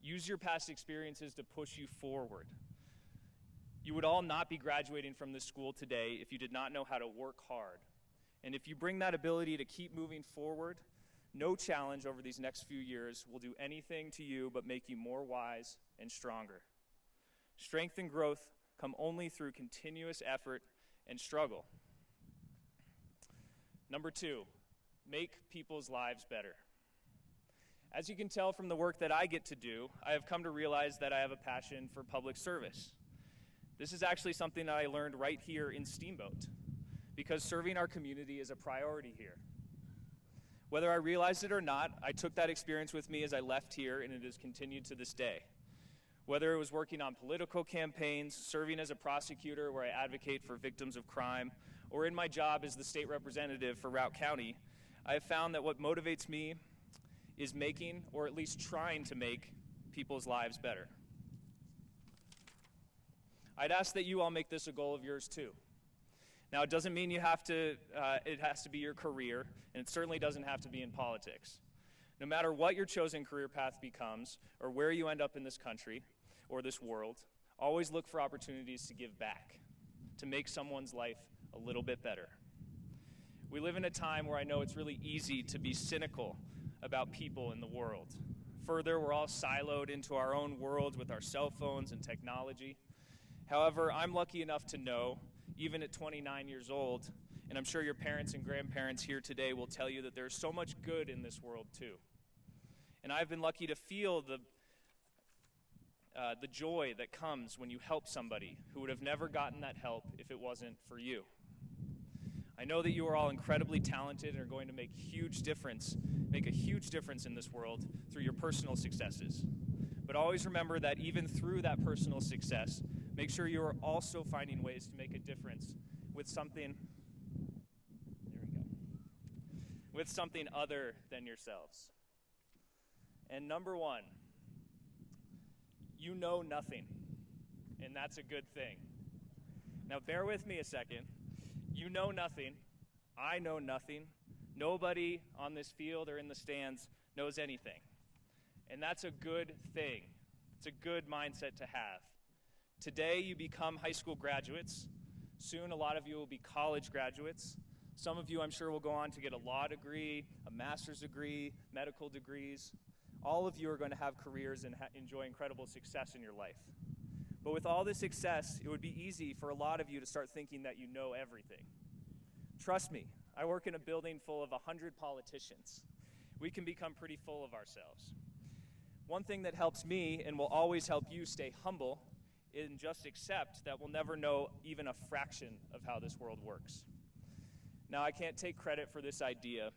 Use your past experiences to push you forward. You would all not be graduating from this school today if you did not know how to work hard. And if you bring that ability to keep moving forward, no challenge over these next few years will do anything to you but make you more wise and stronger. Strength and growth come only through continuous effort and struggle. Number 2, make people's lives better. As you can tell from the work that I get to do, I have come to realize that I have a passion for public service. This is actually something that I learned right here in Steamboat, because serving our community is a priority here. Whether I realized it or not, I took that experience with me as I left here, and it has continued to this day. Whether it was working on political campaigns, serving as a prosecutor where I advocate for victims of crime, or in my job as the state representative for Routt County, I have found that what motivates me is making, or at least trying to make, people's lives better. I'd ask that you all make this a goal of yours too. Now, it doesn't mean it has to be your career, and it certainly doesn't have to be in politics. No matter what your chosen career path becomes, or where you end up in this country, or this world, always look for opportunities to give back, to make someone's life a little bit better. We live in a time where I know it's really easy to be cynical about people in the world. Further, we're all siloed into our own worlds with our cell phones and technology. However, I'm lucky enough to know, even at 29 years old, and I'm sure your parents and grandparents here today will tell you that there's so much good in this world too. And I've been lucky to feel the joy that comes when you help somebody who would have never gotten that help if it wasn't for you. I know that you are all incredibly talented and are going to make a huge difference in this world through your personal successes. But always remember that even through that personal success, make sure you are also finding ways to make a difference with something other than yourselves. And number 1, you know nothing, and that's a good thing. Now bear with me a second. You know nothing. I know nothing. Nobody on this field or in the stands knows anything. And that's a good thing. It's a good mindset to have. Today you become high school graduates. Soon a lot of you will be college graduates. Some of you, I'm sure, will go on to get a law degree, a master's degree, medical degrees. All of you are going to have careers and enjoy incredible success in your life. But with all this success, it would be easy for a lot of you to start thinking that you know everything. Trust me, I work in a building full of 100 politicians. We can become pretty full of ourselves. One thing that helps me and will always help you stay humble and just accept that we'll never know even a fraction of how this world works. Now, I can't take credit for this idea,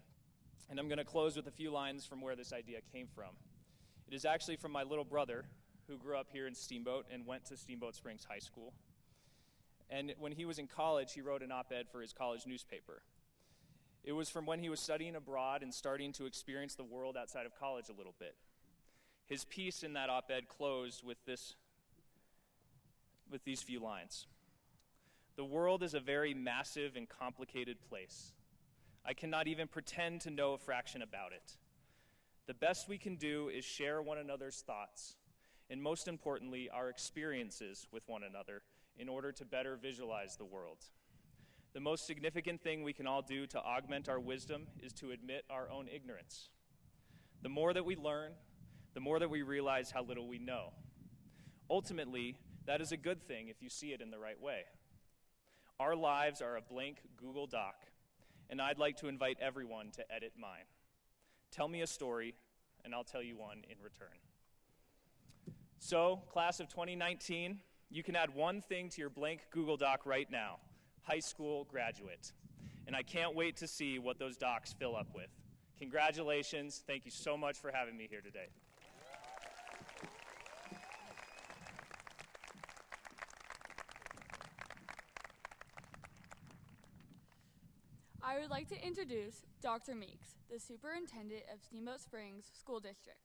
and I'm going to close with a few lines from where this idea came from. It is actually from my little brother, who grew up here in Steamboat and went to Steamboat Springs High School. And when he was in college, he wrote an op-ed for his college newspaper. It was from when he was studying abroad and starting to experience the world outside of college a little bit. His piece in that op-ed closed with these few lines. The world is a very massive and complicated place. I cannot even pretend to know a fraction about it. The best we can do is share one another's thoughts, and most importantly, our experiences with one another in order to better visualize the world. The most significant thing we can all do to augment our wisdom is to admit our own ignorance. The more that we learn, the more that we realize how little we know. Ultimately, that is a good thing if you see it in the right way. Our lives are a blank Google Doc, and I'd like to invite everyone to edit mine. Tell me a story, and I'll tell you one in return. So, class of 2019, you can add one thing to your blank Google Doc right now: high school graduate. And I can't wait to see what those docs fill up with. Congratulations. Thank you so much for having me here today. I would like to introduce Dr. Meeks, the Superintendent of Steamboat Springs School District.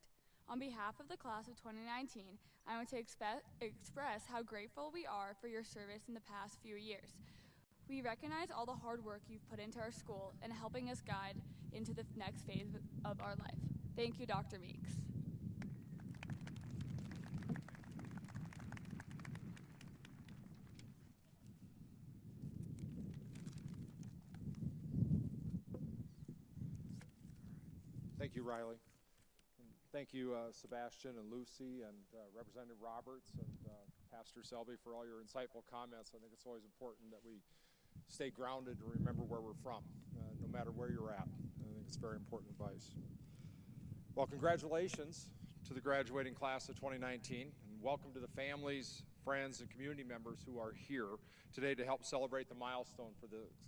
On behalf of the class of 2019, I want to express how grateful we are for your service in the past few years. We recognize all the hard work you've put into our school and helping us guide into the next phase of our life. Thank you, Dr. Meeks. Thank you, Riley. And thank you, Sebastian and Lucy and Representative Roberts and Pastor Selby for all your insightful comments. I think it's always important that we stay grounded and remember where we're from, no matter where you're at. I think it's very important advice. Well, congratulations to the graduating class of 2019, and welcome to the families, friends, and community members who are here today to help celebrate the milestone for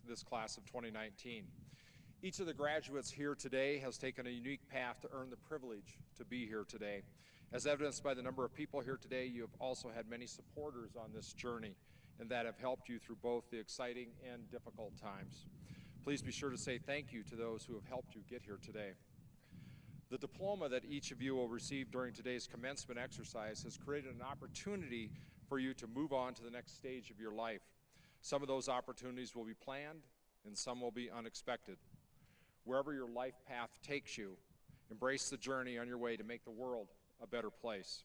this class of 2019. Each of the graduates here today has taken a unique path to earn the privilege to be here today. As evidenced by the number of people here today, you have also had many supporters on this journey and that have helped you through both the exciting and difficult times. Please be sure to say thank you to those who have helped you get here today. The diploma that each of you will receive during today's commencement exercise has created an opportunity for you to move on to the next stage of your life. Some of those opportunities will be planned and some will be unexpected. Wherever your life path takes you, embrace the journey on your way to make the world a better place.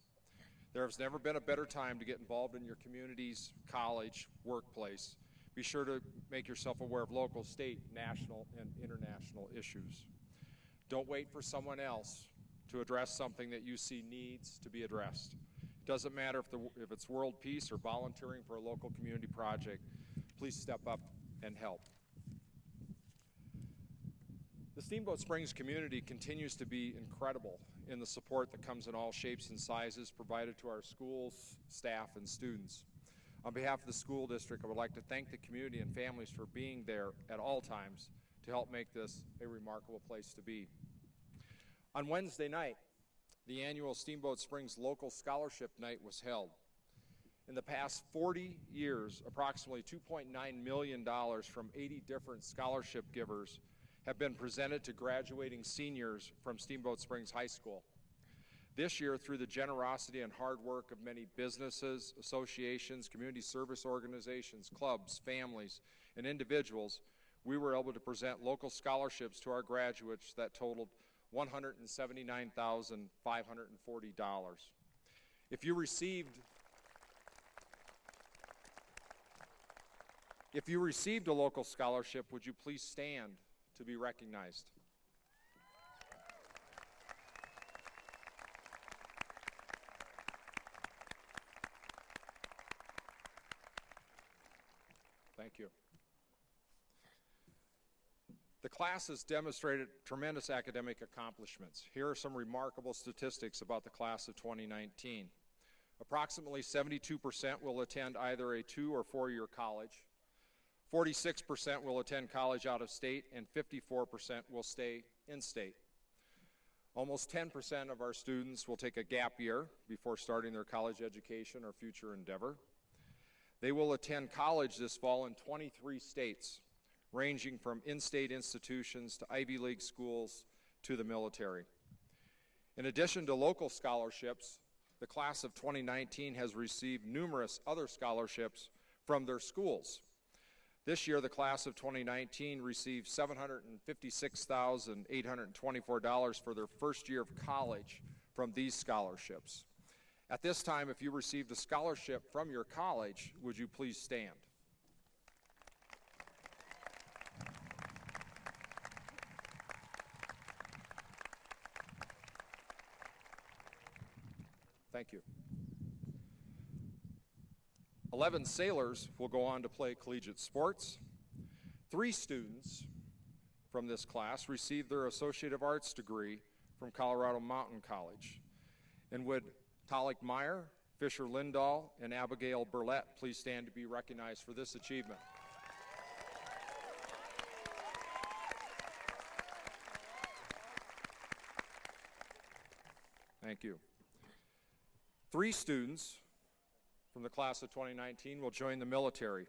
There has never been a better time to get involved in your community's college, workplace. Be sure to make yourself aware of local, state, national, and international issues. Don't wait for someone else to address something that you see needs to be addressed. It doesn't matter if it's world peace or volunteering for a local community project. Please step up and help. The Steamboat Springs community continues to be incredible in the support that comes in all shapes and sizes provided to our schools, staff, and students. On behalf of the school district, I would like to thank the community and families for being there at all times to help make this a remarkable place to be. On Wednesday night, the annual Steamboat Springs Local Scholarship Night was held. In the past 40 years, approximately $2.9 million from 80 different scholarship givers have been presented to graduating seniors from Steamboat Springs High School. This year, through the generosity and hard work of many businesses, associations, community service organizations, clubs, families, and individuals, we were able to present local scholarships to our graduates that totaled $179,540. If you received a local scholarship, would you please stand to be recognized? Thank you. The class has demonstrated tremendous academic accomplishments. Here are some remarkable statistics about the class of 2019. Approximately 72% will attend either a 2- or 4-year college. 46% will attend college out of state, and 54% will stay in-state. Almost 10% of our students will take a gap year before starting their college education or future endeavor. They will attend college this fall in 23 states, ranging from in-state institutions to Ivy League schools to the military. In addition to local scholarships, the class of 2019 has received numerous other scholarships from their schools. This year, the class of 2019 received $756,824 for their first year of college from these scholarships. At this time, if you received a scholarship from your college, would you please stand? Thank you. 11 sailors will go on to play collegiate sports. 3 students from this class received their Associate of Arts degree from Colorado Mountain College. And would Talik Meyer, Fisher Lindahl, and Abigail Burlett please stand to be recognized for this achievement? Thank you. 3 students from the class of 2019 will join the military.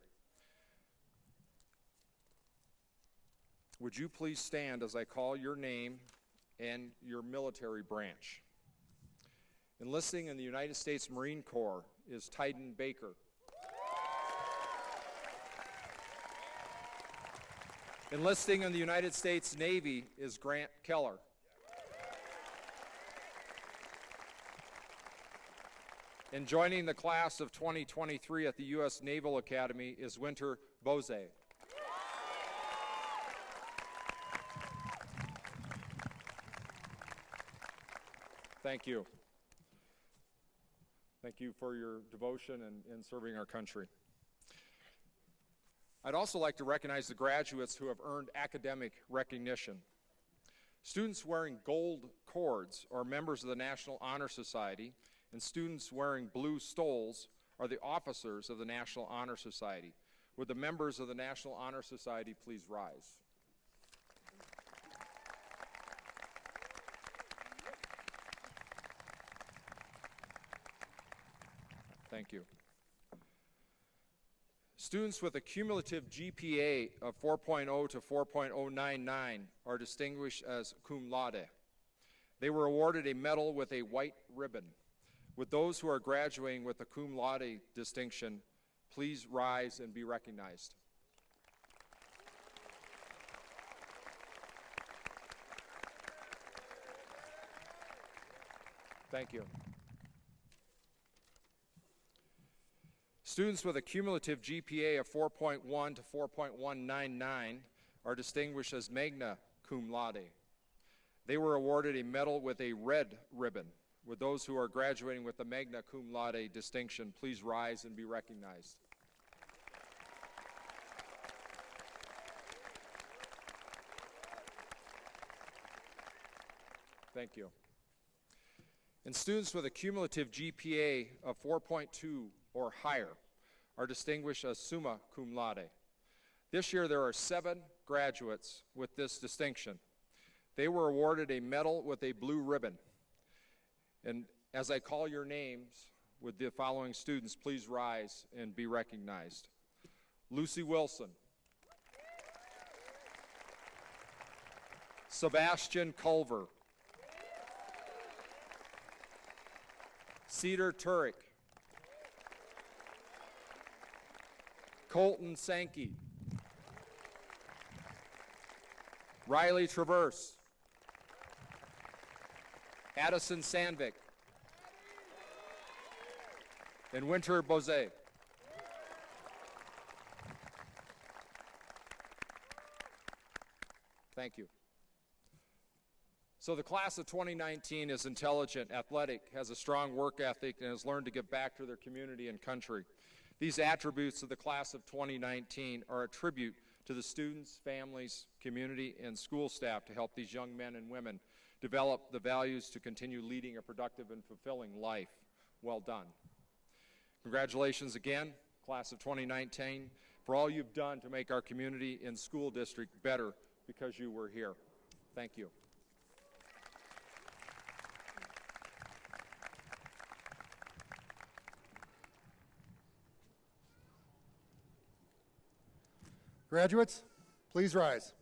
Would you please stand as I call your name and your military branch? Enlisting in the United States Marine Corps is Tyden Baker. Enlisting in the United States Navy is Grant Keller. And joining the class of 2023 at the U.S. Naval Academy is Winter Bose. Thank you. Thank you for your devotion in serving our country. I'd also like to recognize the graduates who have earned academic recognition. Students wearing gold cords are members of the National Honor Society, and students wearing blue stoles are the officers of the National Honor Society. Would the members of the National Honor Society please rise? Thank you. Students with a cumulative GPA of 4.0 to 4.099 are distinguished as cum laude. They were awarded a medal with a white ribbon. Would those who are graduating with the cum laude distinction please rise and be recognized? Thank you. Students with a cumulative GPA of 4.1 to 4.199 are distinguished as magna cum laude. They were awarded a medal with a red ribbon. Would those who are graduating with the magna cum laude distinction please rise and be recognized? Thank you. And students with a cumulative GPA of 4.2 or higher are distinguished as summa cum laude. This year there are 7 graduates with this distinction. They were awarded a medal with a blue ribbon. And as I call your names, would the following students please rise and be recognized? Lucy Wilson. Sebastian Culver. Cedar Turek. Colton Sankey. Riley Traverse. Addison Sandvik. And Winter Bose. Thank you. So the class of 2019 is intelligent, athletic, has a strong work ethic, and has learned to give back to their community and country. These attributes of the class of 2019 are a tribute to the students, families, community, and school staff to help these young men and women develop the values to continue leading a productive and fulfilling life. Well done. Congratulations again, class of 2019, for all you've done to make our community and school district better because you were here. Thank you. Graduates, please rise.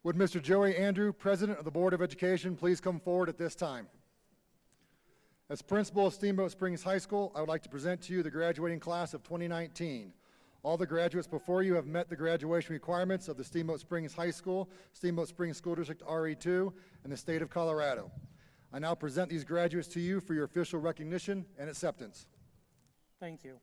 Would Mr. Joey Andrew, President of the Board of Education, please come forward at this time? As principal of Steamboat Springs High School, I would like to present to you the graduating class of 2019. All the graduates before you have met the graduation requirements of the Steamboat Springs High School, Steamboat Springs School District RE2, and the state of Colorado. I now present these graduates to you for your official recognition and acceptance. Thank you.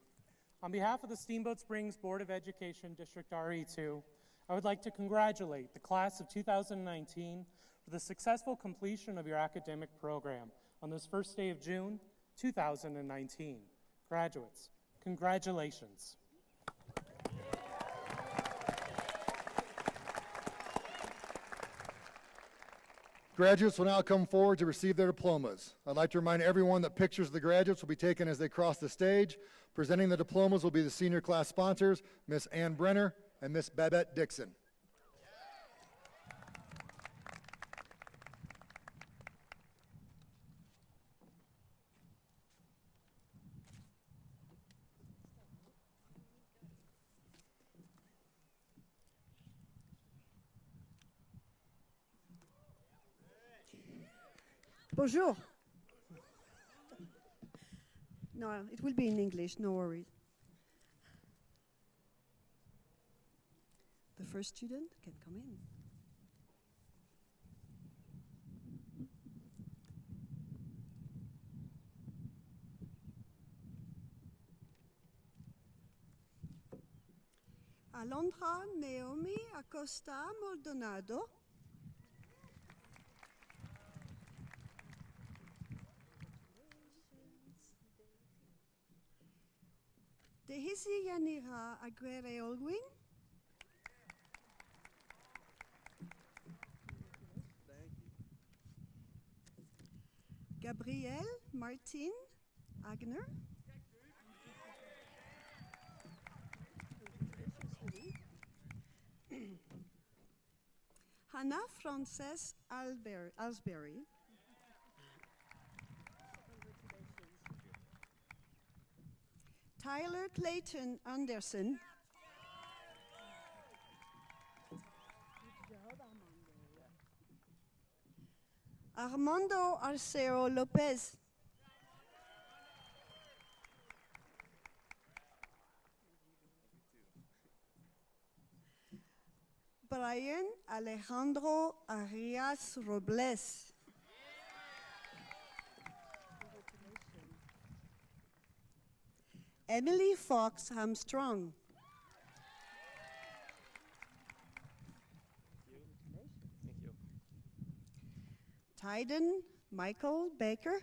On behalf of the Steamboat Springs Board of Education District RE2, I would like to congratulate the class of 2019 for the successful completion of your academic program on this first day of June 2019. Graduates, congratulations. Graduates will now come forward to receive their diplomas. I'd like to remind everyone that pictures of the graduates will be taken as they cross the stage. Presenting the diplomas will be the senior class sponsors, Miss Ann Brenner and Miss Babette Dixon. Bonjour. No, it will be in English, no worries. The first student can come in. Alondra Naomi Acosta Maldonado. Dehisi Yanira Aguirre Olwin. Gabrielle Martin Agner. Hannah Frances Alsberry. Tyler Clayton Anderson. Armando Arcero Lopez. Brian Alejandro Arias Robles. Emily Fox Armstrong. Thank you. Tyden Michael Baker.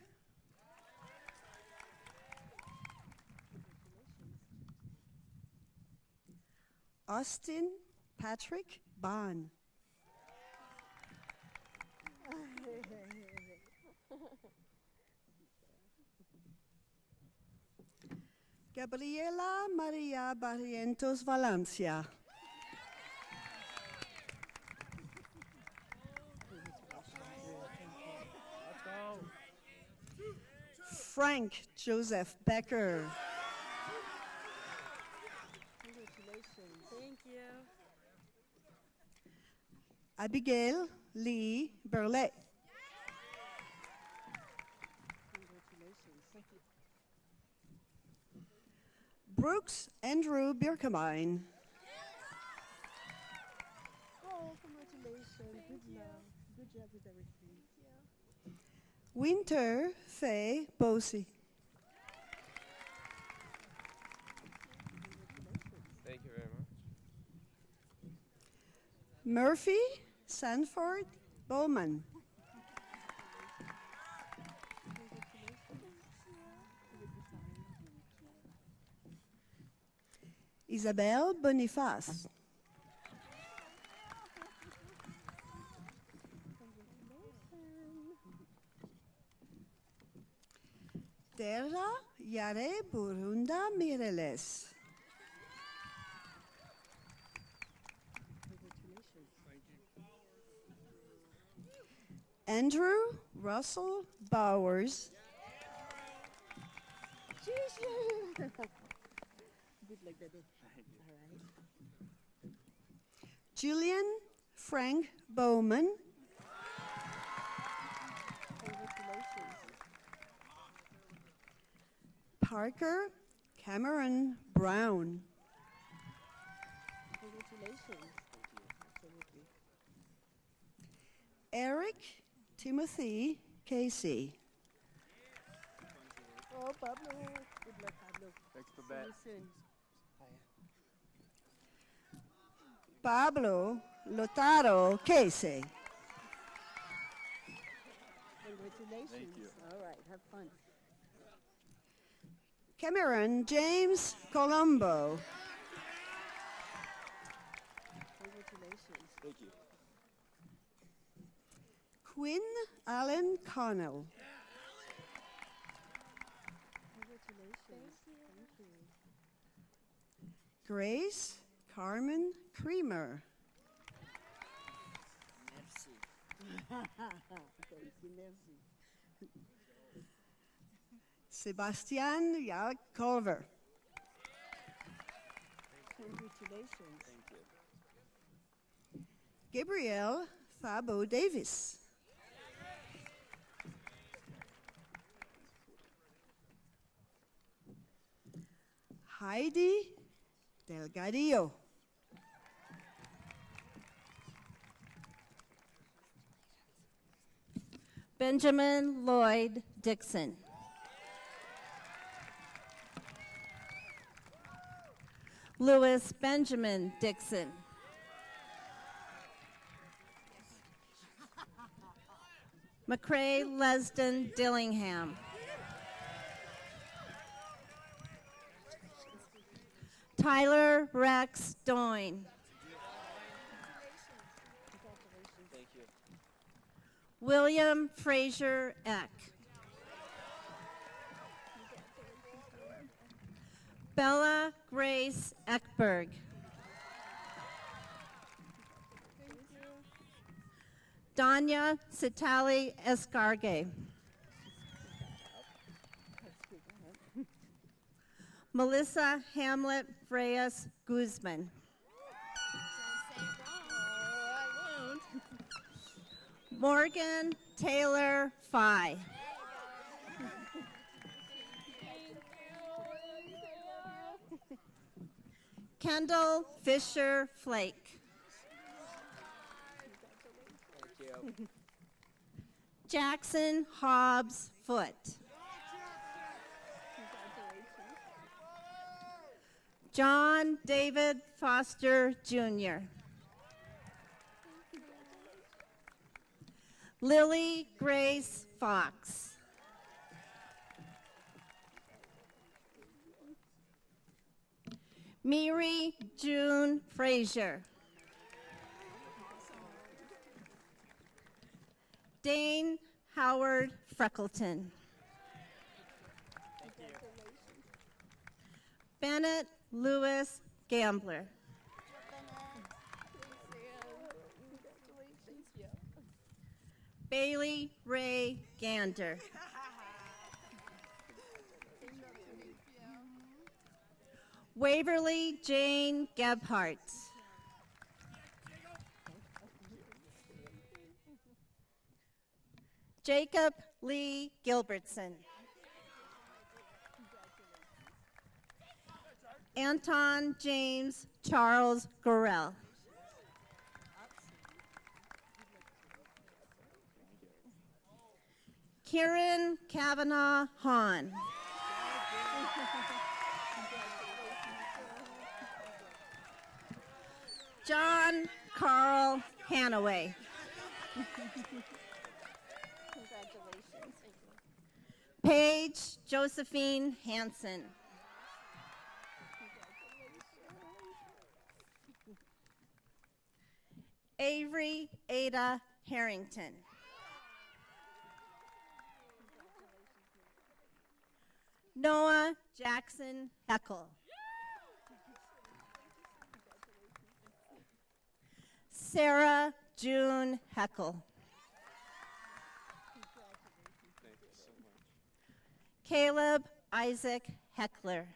Austin Patrick Bond. Gabriela Maria Barrientos Valencia. Frank Joseph Becker. Thank you. Abigail Lee Burley. Brooks Andrew Birkemein. Oh, congratulations. Good luck. Good job with everything. Winter Faye Bosey. Thank you very much. Murphy Sanford Bowman. Isabelle Boniface. Terra Yare Burunda Mireles. Andrew Russell Bowers. Good luck, Daddy. All right. Julian Frank Bowman. Parker Cameron Brown. Eric Timothy Casey. Oh, Pablo. Good luck, Pablo. Thanks for that. Pablo Lotaro Casey. Congratulations. Thank you. All right, have fun. Cameron James Colombo. Congratulations. Thank you. Quinn Allen Connell. Congratulations. Thank you. Grace Carmen Creamer. Merci. Sebastian Yark Culver. Congratulations. Thank you. Gabrielle Thabo Davis. Heidi Delgadillo. Benjamin Lloyd Dixon. Louis Benjamin Dixon. McCrae Lesden Dillingham. Tyler Rex Doyne. Thank you. William Fraser Eck. Bella Grace Eckberg. Danya Sitali Escarge. Melissa Hamlet Freyas Guzman. Morgan Taylor Fye. Kendall Fisher Flake. Thank you. Jackson Hobbs Foot. John David Foster Jr. Lily Grace Fox. Miri June Frazier. Dane Howard Freckleton. Bennett Lewis Gambler. Bailey Ray Gander. Waverly Jane Gebhardt. Jacob Lee Gilbertson. Anton James Charles Gorell. Kieran Kavanaugh Hahn. John Carl Hanaway. Paige Josephine Hansen. Avery Ada Harrington. Noah Jackson Heckel. Sarah June Heckel. Thank you so much. Caleb Isaac Heckler.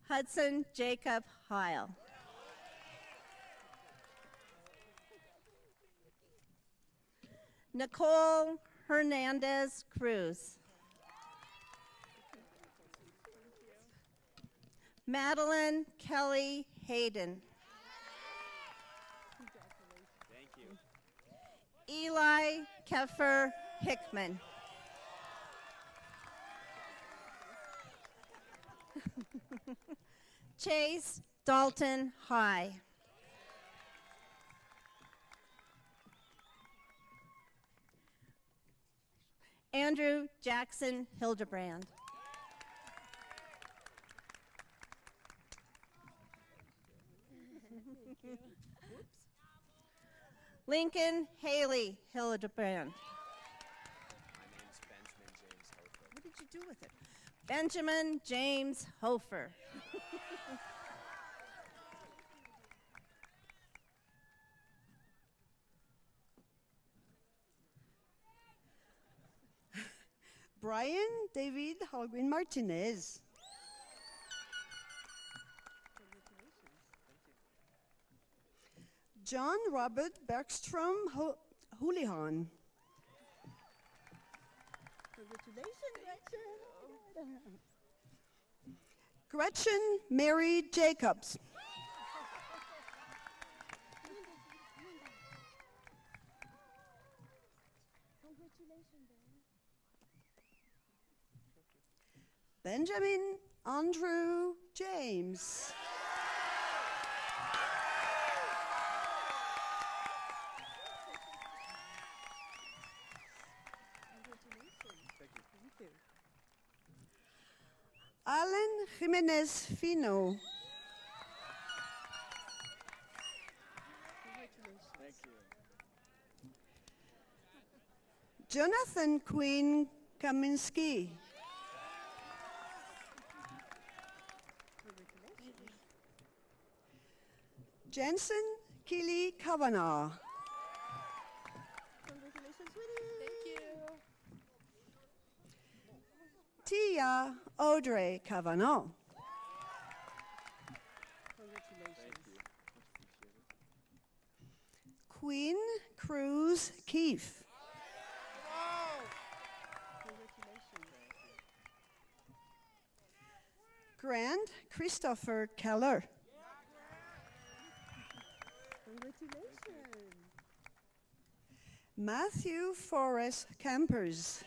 Hudson Jacob Heil. Nicole Hernandez Cruz. Madeline Kelly Hayden. Thank you. Eli Keffer Hickman. Chase Dalton High. Andrew Jackson Hildebrand. Lincoln Haley Hildebrand. My name's Benjamin James Hofer. What did you do with it? Benjamin James Hofer. Brian David Holguin Martinez. John Robert Bergstrom Houlihan. Gretchen Mary Jacobs. Benjamin Andrew James. Alan Jimenez Fino. Thank you. Jonathan Quinn Kaminski. Jensen Keely Kavanagh. Tia Audrey Kavanagh. Queen Cruz Keefe. Grant Christopher Keller. Matthew Forrest Campers.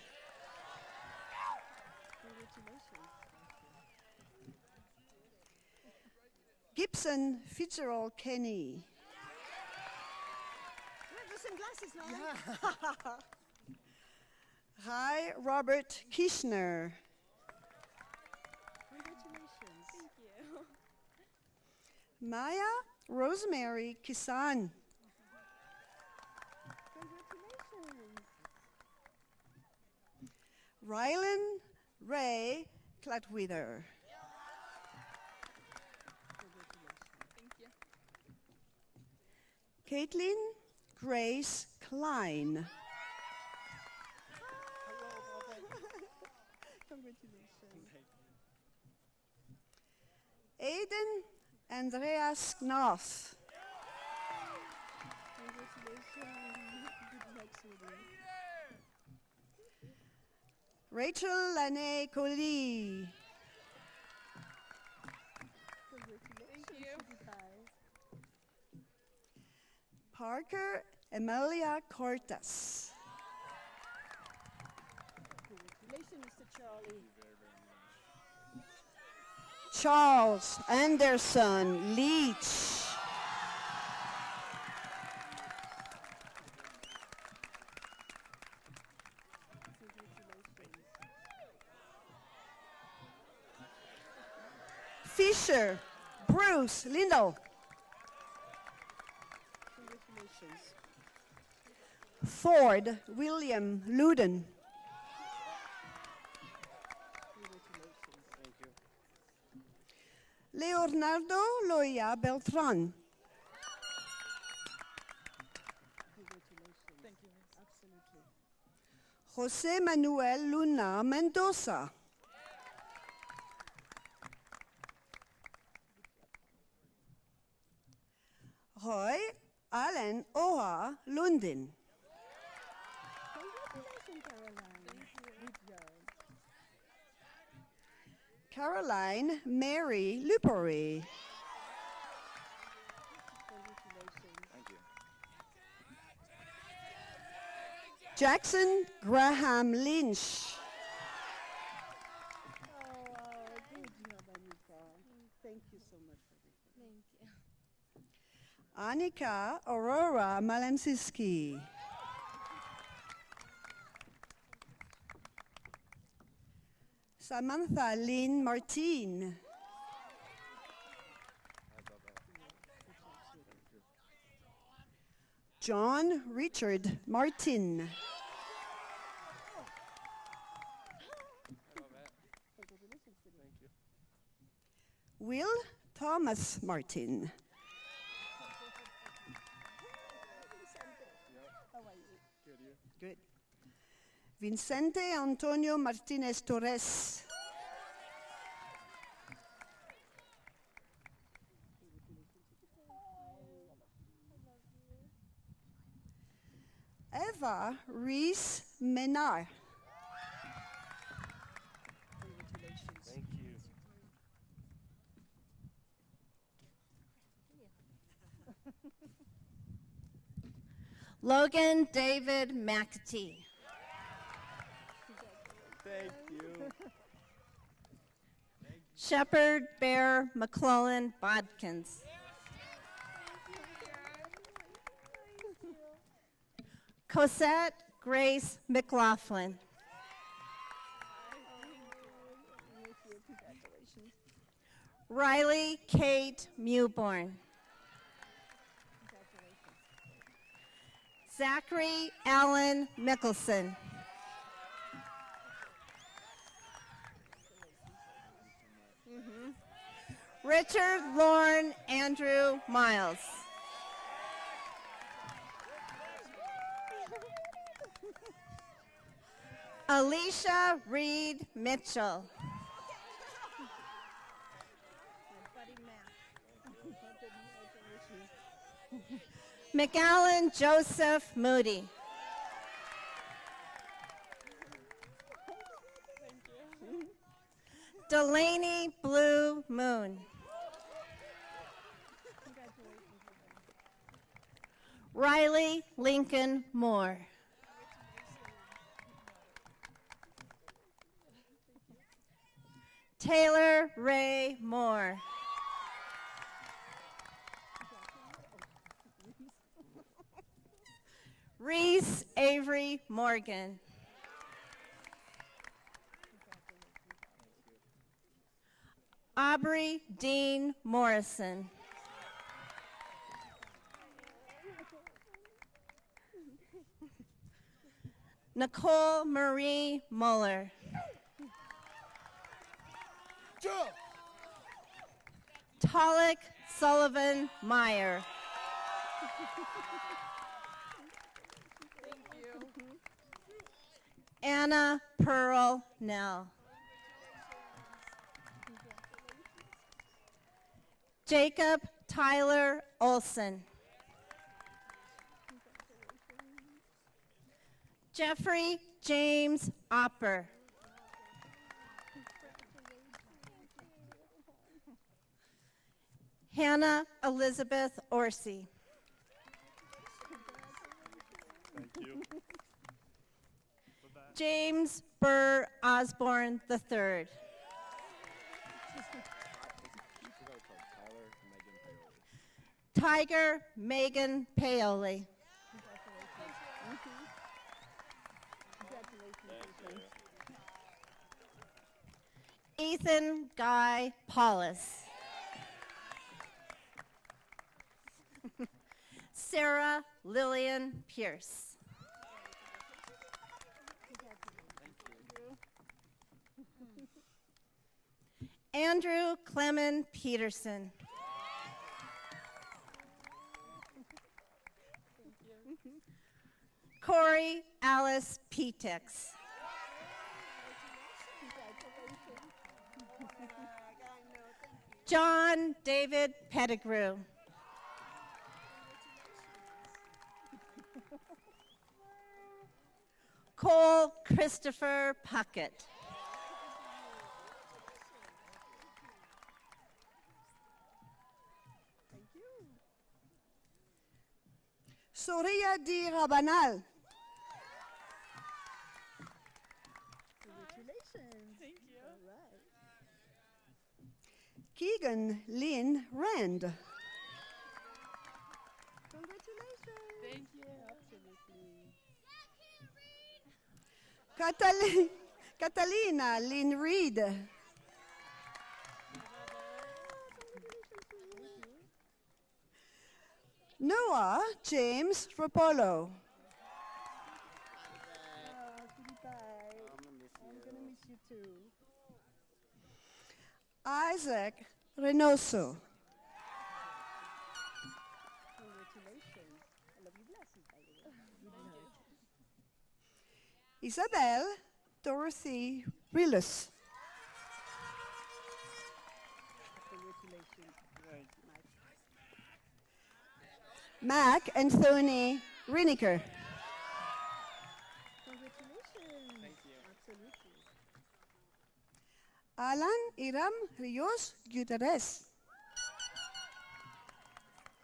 Gibson Fitzgerald Kenny. Hi, Robert Kishner. Maya Rosemary Kisan. Rylan Ray Clatwither. Caitlin Grace Klein. Aiden Andreas Knopf. Rachel Lane Coley. Parker Emilia Cortes. Congratulations, Mr. Charlie. Charles Anderson Leach. Fisher Bruce Lindell. Congratulations. Ford William Luden. Thank you. Leonardo Loya Beltran. Thank you, absolutely. Jose Manuel Luna Mendoza. Roy Allen Oha Lundin. Congratulations, Caroline. Good job. Caroline Mary Lupery. Congratulations. Thank you. Jackson Graham Lynch. Oh, good job, Anita. Thank you so much for everything. Thank you. Annika Aurora Malensiski. Samantha Lynn Martin. John Richard Martin. Will Thomas Martin. Good. Vicente Antonio Martinez Torres. Eva Reese Menard. Thank you. Logan David McAtee. Thank you. Shepherd Bear McClellan Bodkins. Cosette Grace McLaughlin. Riley Kate Mewborn. Zachary Allen Mickelson. Richard Lorne Andrew Miles. Alicia Reed Mitchell. McAllen Joseph Moody. Delaney Blue Moon. Riley Lincoln Moore. Taylor Ray Moore. Reese Avery Morgan. Aubrey Dean Morrison. Nicole Marie Muller. Talik Sullivan Meyer. Anna Pearl Nell. Jacob Tyler Olson. Jeffrey James Opper. Hannah Elizabeth Orsi. Thank you. James Burr Osborne III. Tiger Megan Paoli. Ethan Guy Paulus. Sarah Lillian Pierce. Andrew Clement Peterson. Corey Alice Petix. John David Pettigrew. Cole Christopher Puckett. Soria Di Rabanal. Congratulations. Thank you. All right. Keegan Lynn Rand. Congratulations. Thank you. Absolutely. Catalina Lynn Reed. Noah James Rapolo. Sweetie pie. I'm gonna miss you too. Isaac Reynoso. Congratulations. I love your glasses, by the way. Good night. Isabel Dorothy Rillis. Congratulations. Thank you. Mac Anthony Riniker. Congratulations. Thank you. Absolutely. Alan Iram Rios Gutierrez.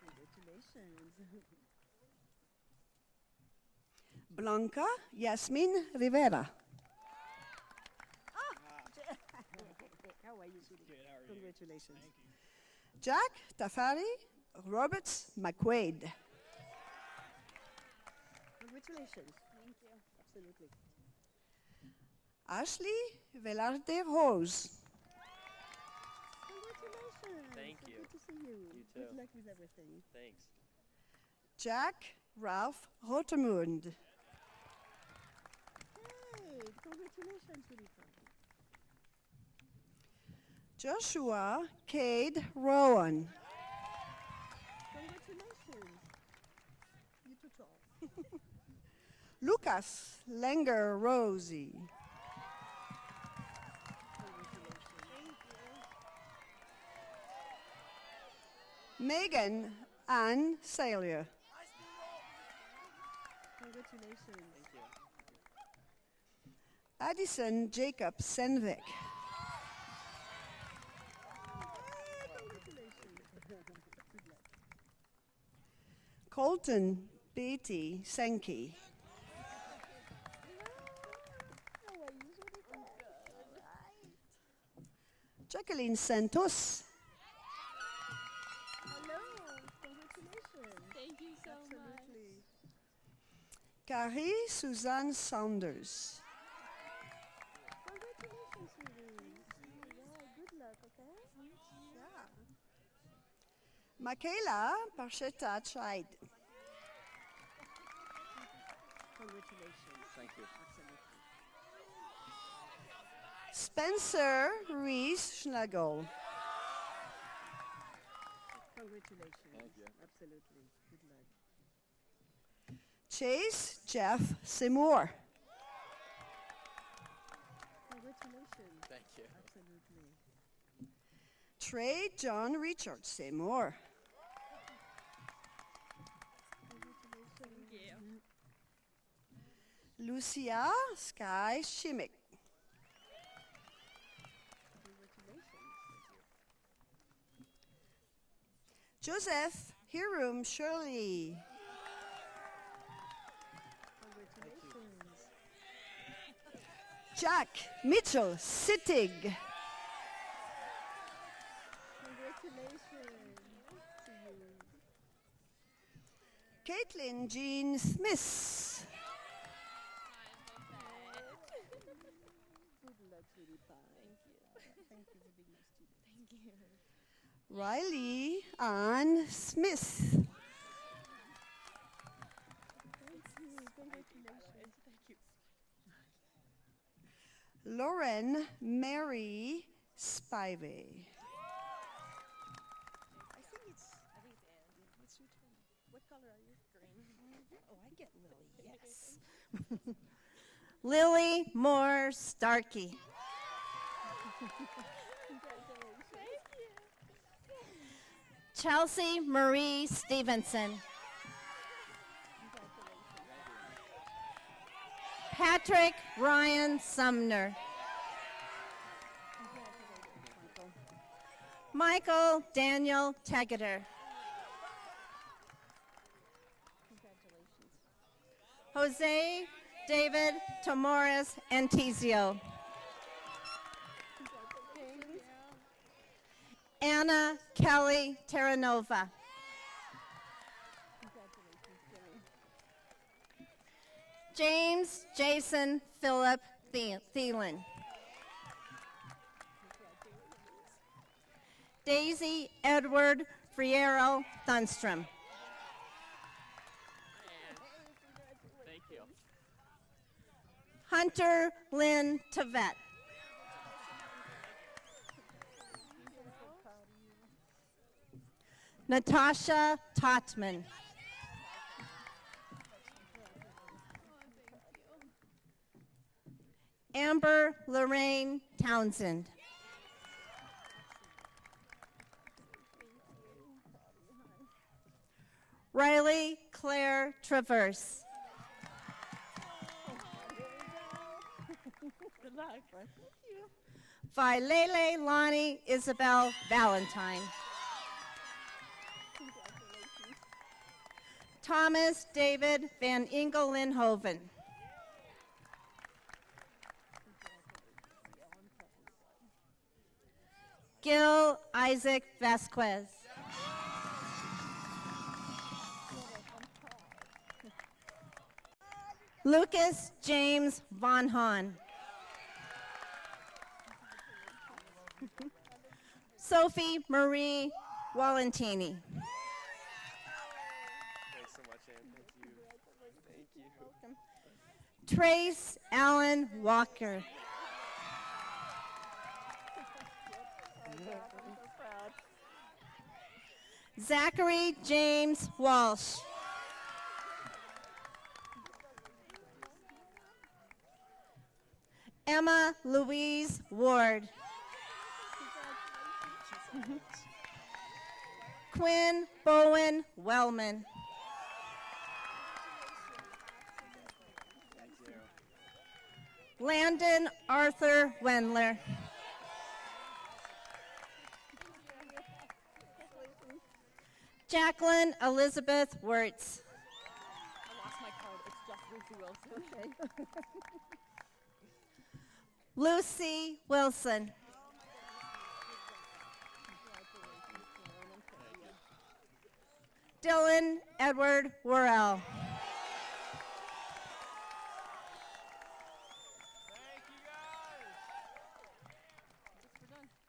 Congratulations. Blanca Yasmin Rivera. How are you, sweetie? Good, how are you? Congratulations. Thank you. Jack Tafari Roberts McQuaid. Congratulations. Thank you. Absolutely. Ashley Velarde Rose. Congratulations. Thank you. Good to see you. You Good too. luck with everything. Thanks. Jack Ralph Rotemund. Hey, congratulations, sweetie pie. Joshua Cade Rowan. Congratulations. You too tall. Lucas Langer Rosie. Megan Ann Salia. Congratulations. Thank you. Addison Jacob Senvik. Congratulations. Good luck. Colton Beatty Sankey. How are you, sweetie pie? All right. Jacqueline Santos. Hello. Congratulations. Thank you so Absolutely. Carrie Suzanne Saunders. Congratulations, sweetie. Yeah, good luck, okay? Yeah. Michaela Parchetta Child. Congratulations. Thank you. Absolutely. Spencer Reese Schnagel. Congratulations. Thank you. Absolutely. Good luck. Chase Jeff Seymour. Congratulations. Thank you. Absolutely. Trey John Richard Seymour. Congratulations. Lucia Sky Shimmick. Congratulations. Joseph Hiram Shirley. Congratulations. Jack Mitchell Sittig. Congratulations to you. Caitlin Jean Smith. Good luck, sweetie pie. Thank you for being my student. Thank you. Riley Ann Smith. Thank you. Congratulations. Thank you. Lauren Mary Spivey. I think it's Andy. It's your turn. What color are you? Green. Oh, I get Lily. Yes. Lily Moore Starkey. Chelsea Marie Stevenson. Patrick Ryan Sumner. Michael Daniel Tegeter. Jose David Tomoris Antizio. Anna Kelly Terranova. James Jason Philip Thielen. Daisy Edward Friero Thunstrom. Thank you. Hunter Lynn Tavet. Natasha Totman. Amber Lorraine Townsend. Riley Claire Traverse. Good luck, friend. Vailele Lonnie Isabel Valentine. Thomas David Van Ingel Linhoven. Gil Isaac Vasquez. Lucas James Von Hahn. Sophie Marie Walentini. Thanks so much, Ann. Thank you. Thank you. Trace Allen Walker. Zachary James Walsh. Emma Louise Ward. Quinn Bowen Wellman. Landon Arthur Wendler. Jacqueline Elizabeth Wirtz. I lost my card. It's just Lucy Wilson. Okay. Lucy Wilson. Dylan Edward Worrell.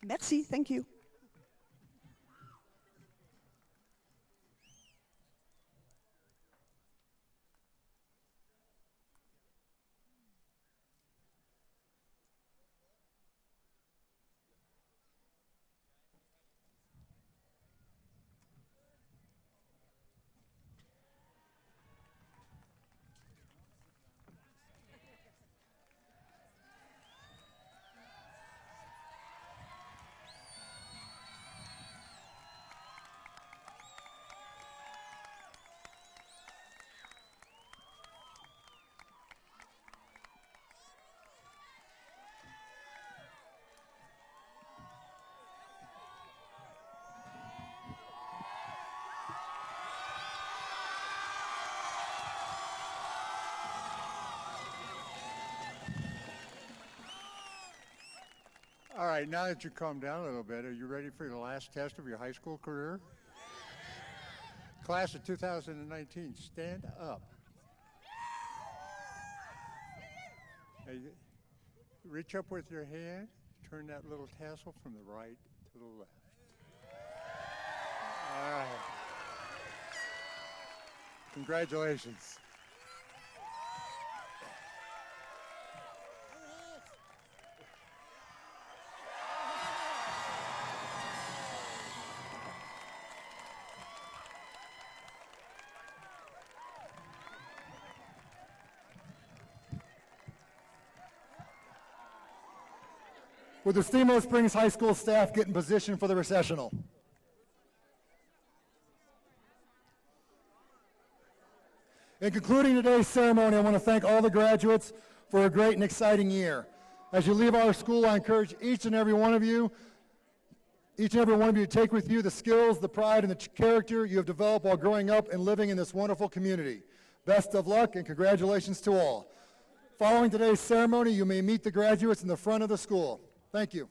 Merci, thank you. All right, now that you calmed down a little bit, are you ready for the last test of your high school career? Class of 2019, stand up. Hey, reach up with your hand, turn that little tassel from the right to the left. All right. Congratulations. Would the Steamboat Springs High School staff get in position for the recessional? In concluding today's ceremony, I want to thank all the graduates for a great and exciting year. As you leave our school, I encourage each and every one of you to take with you the skills, the pride, and the character you have developed while growing up and living in this wonderful community. Best of luck and congratulations to all. Following today's ceremony, you may meet the graduates in the front of the school. Thank you.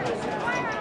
Congratulations.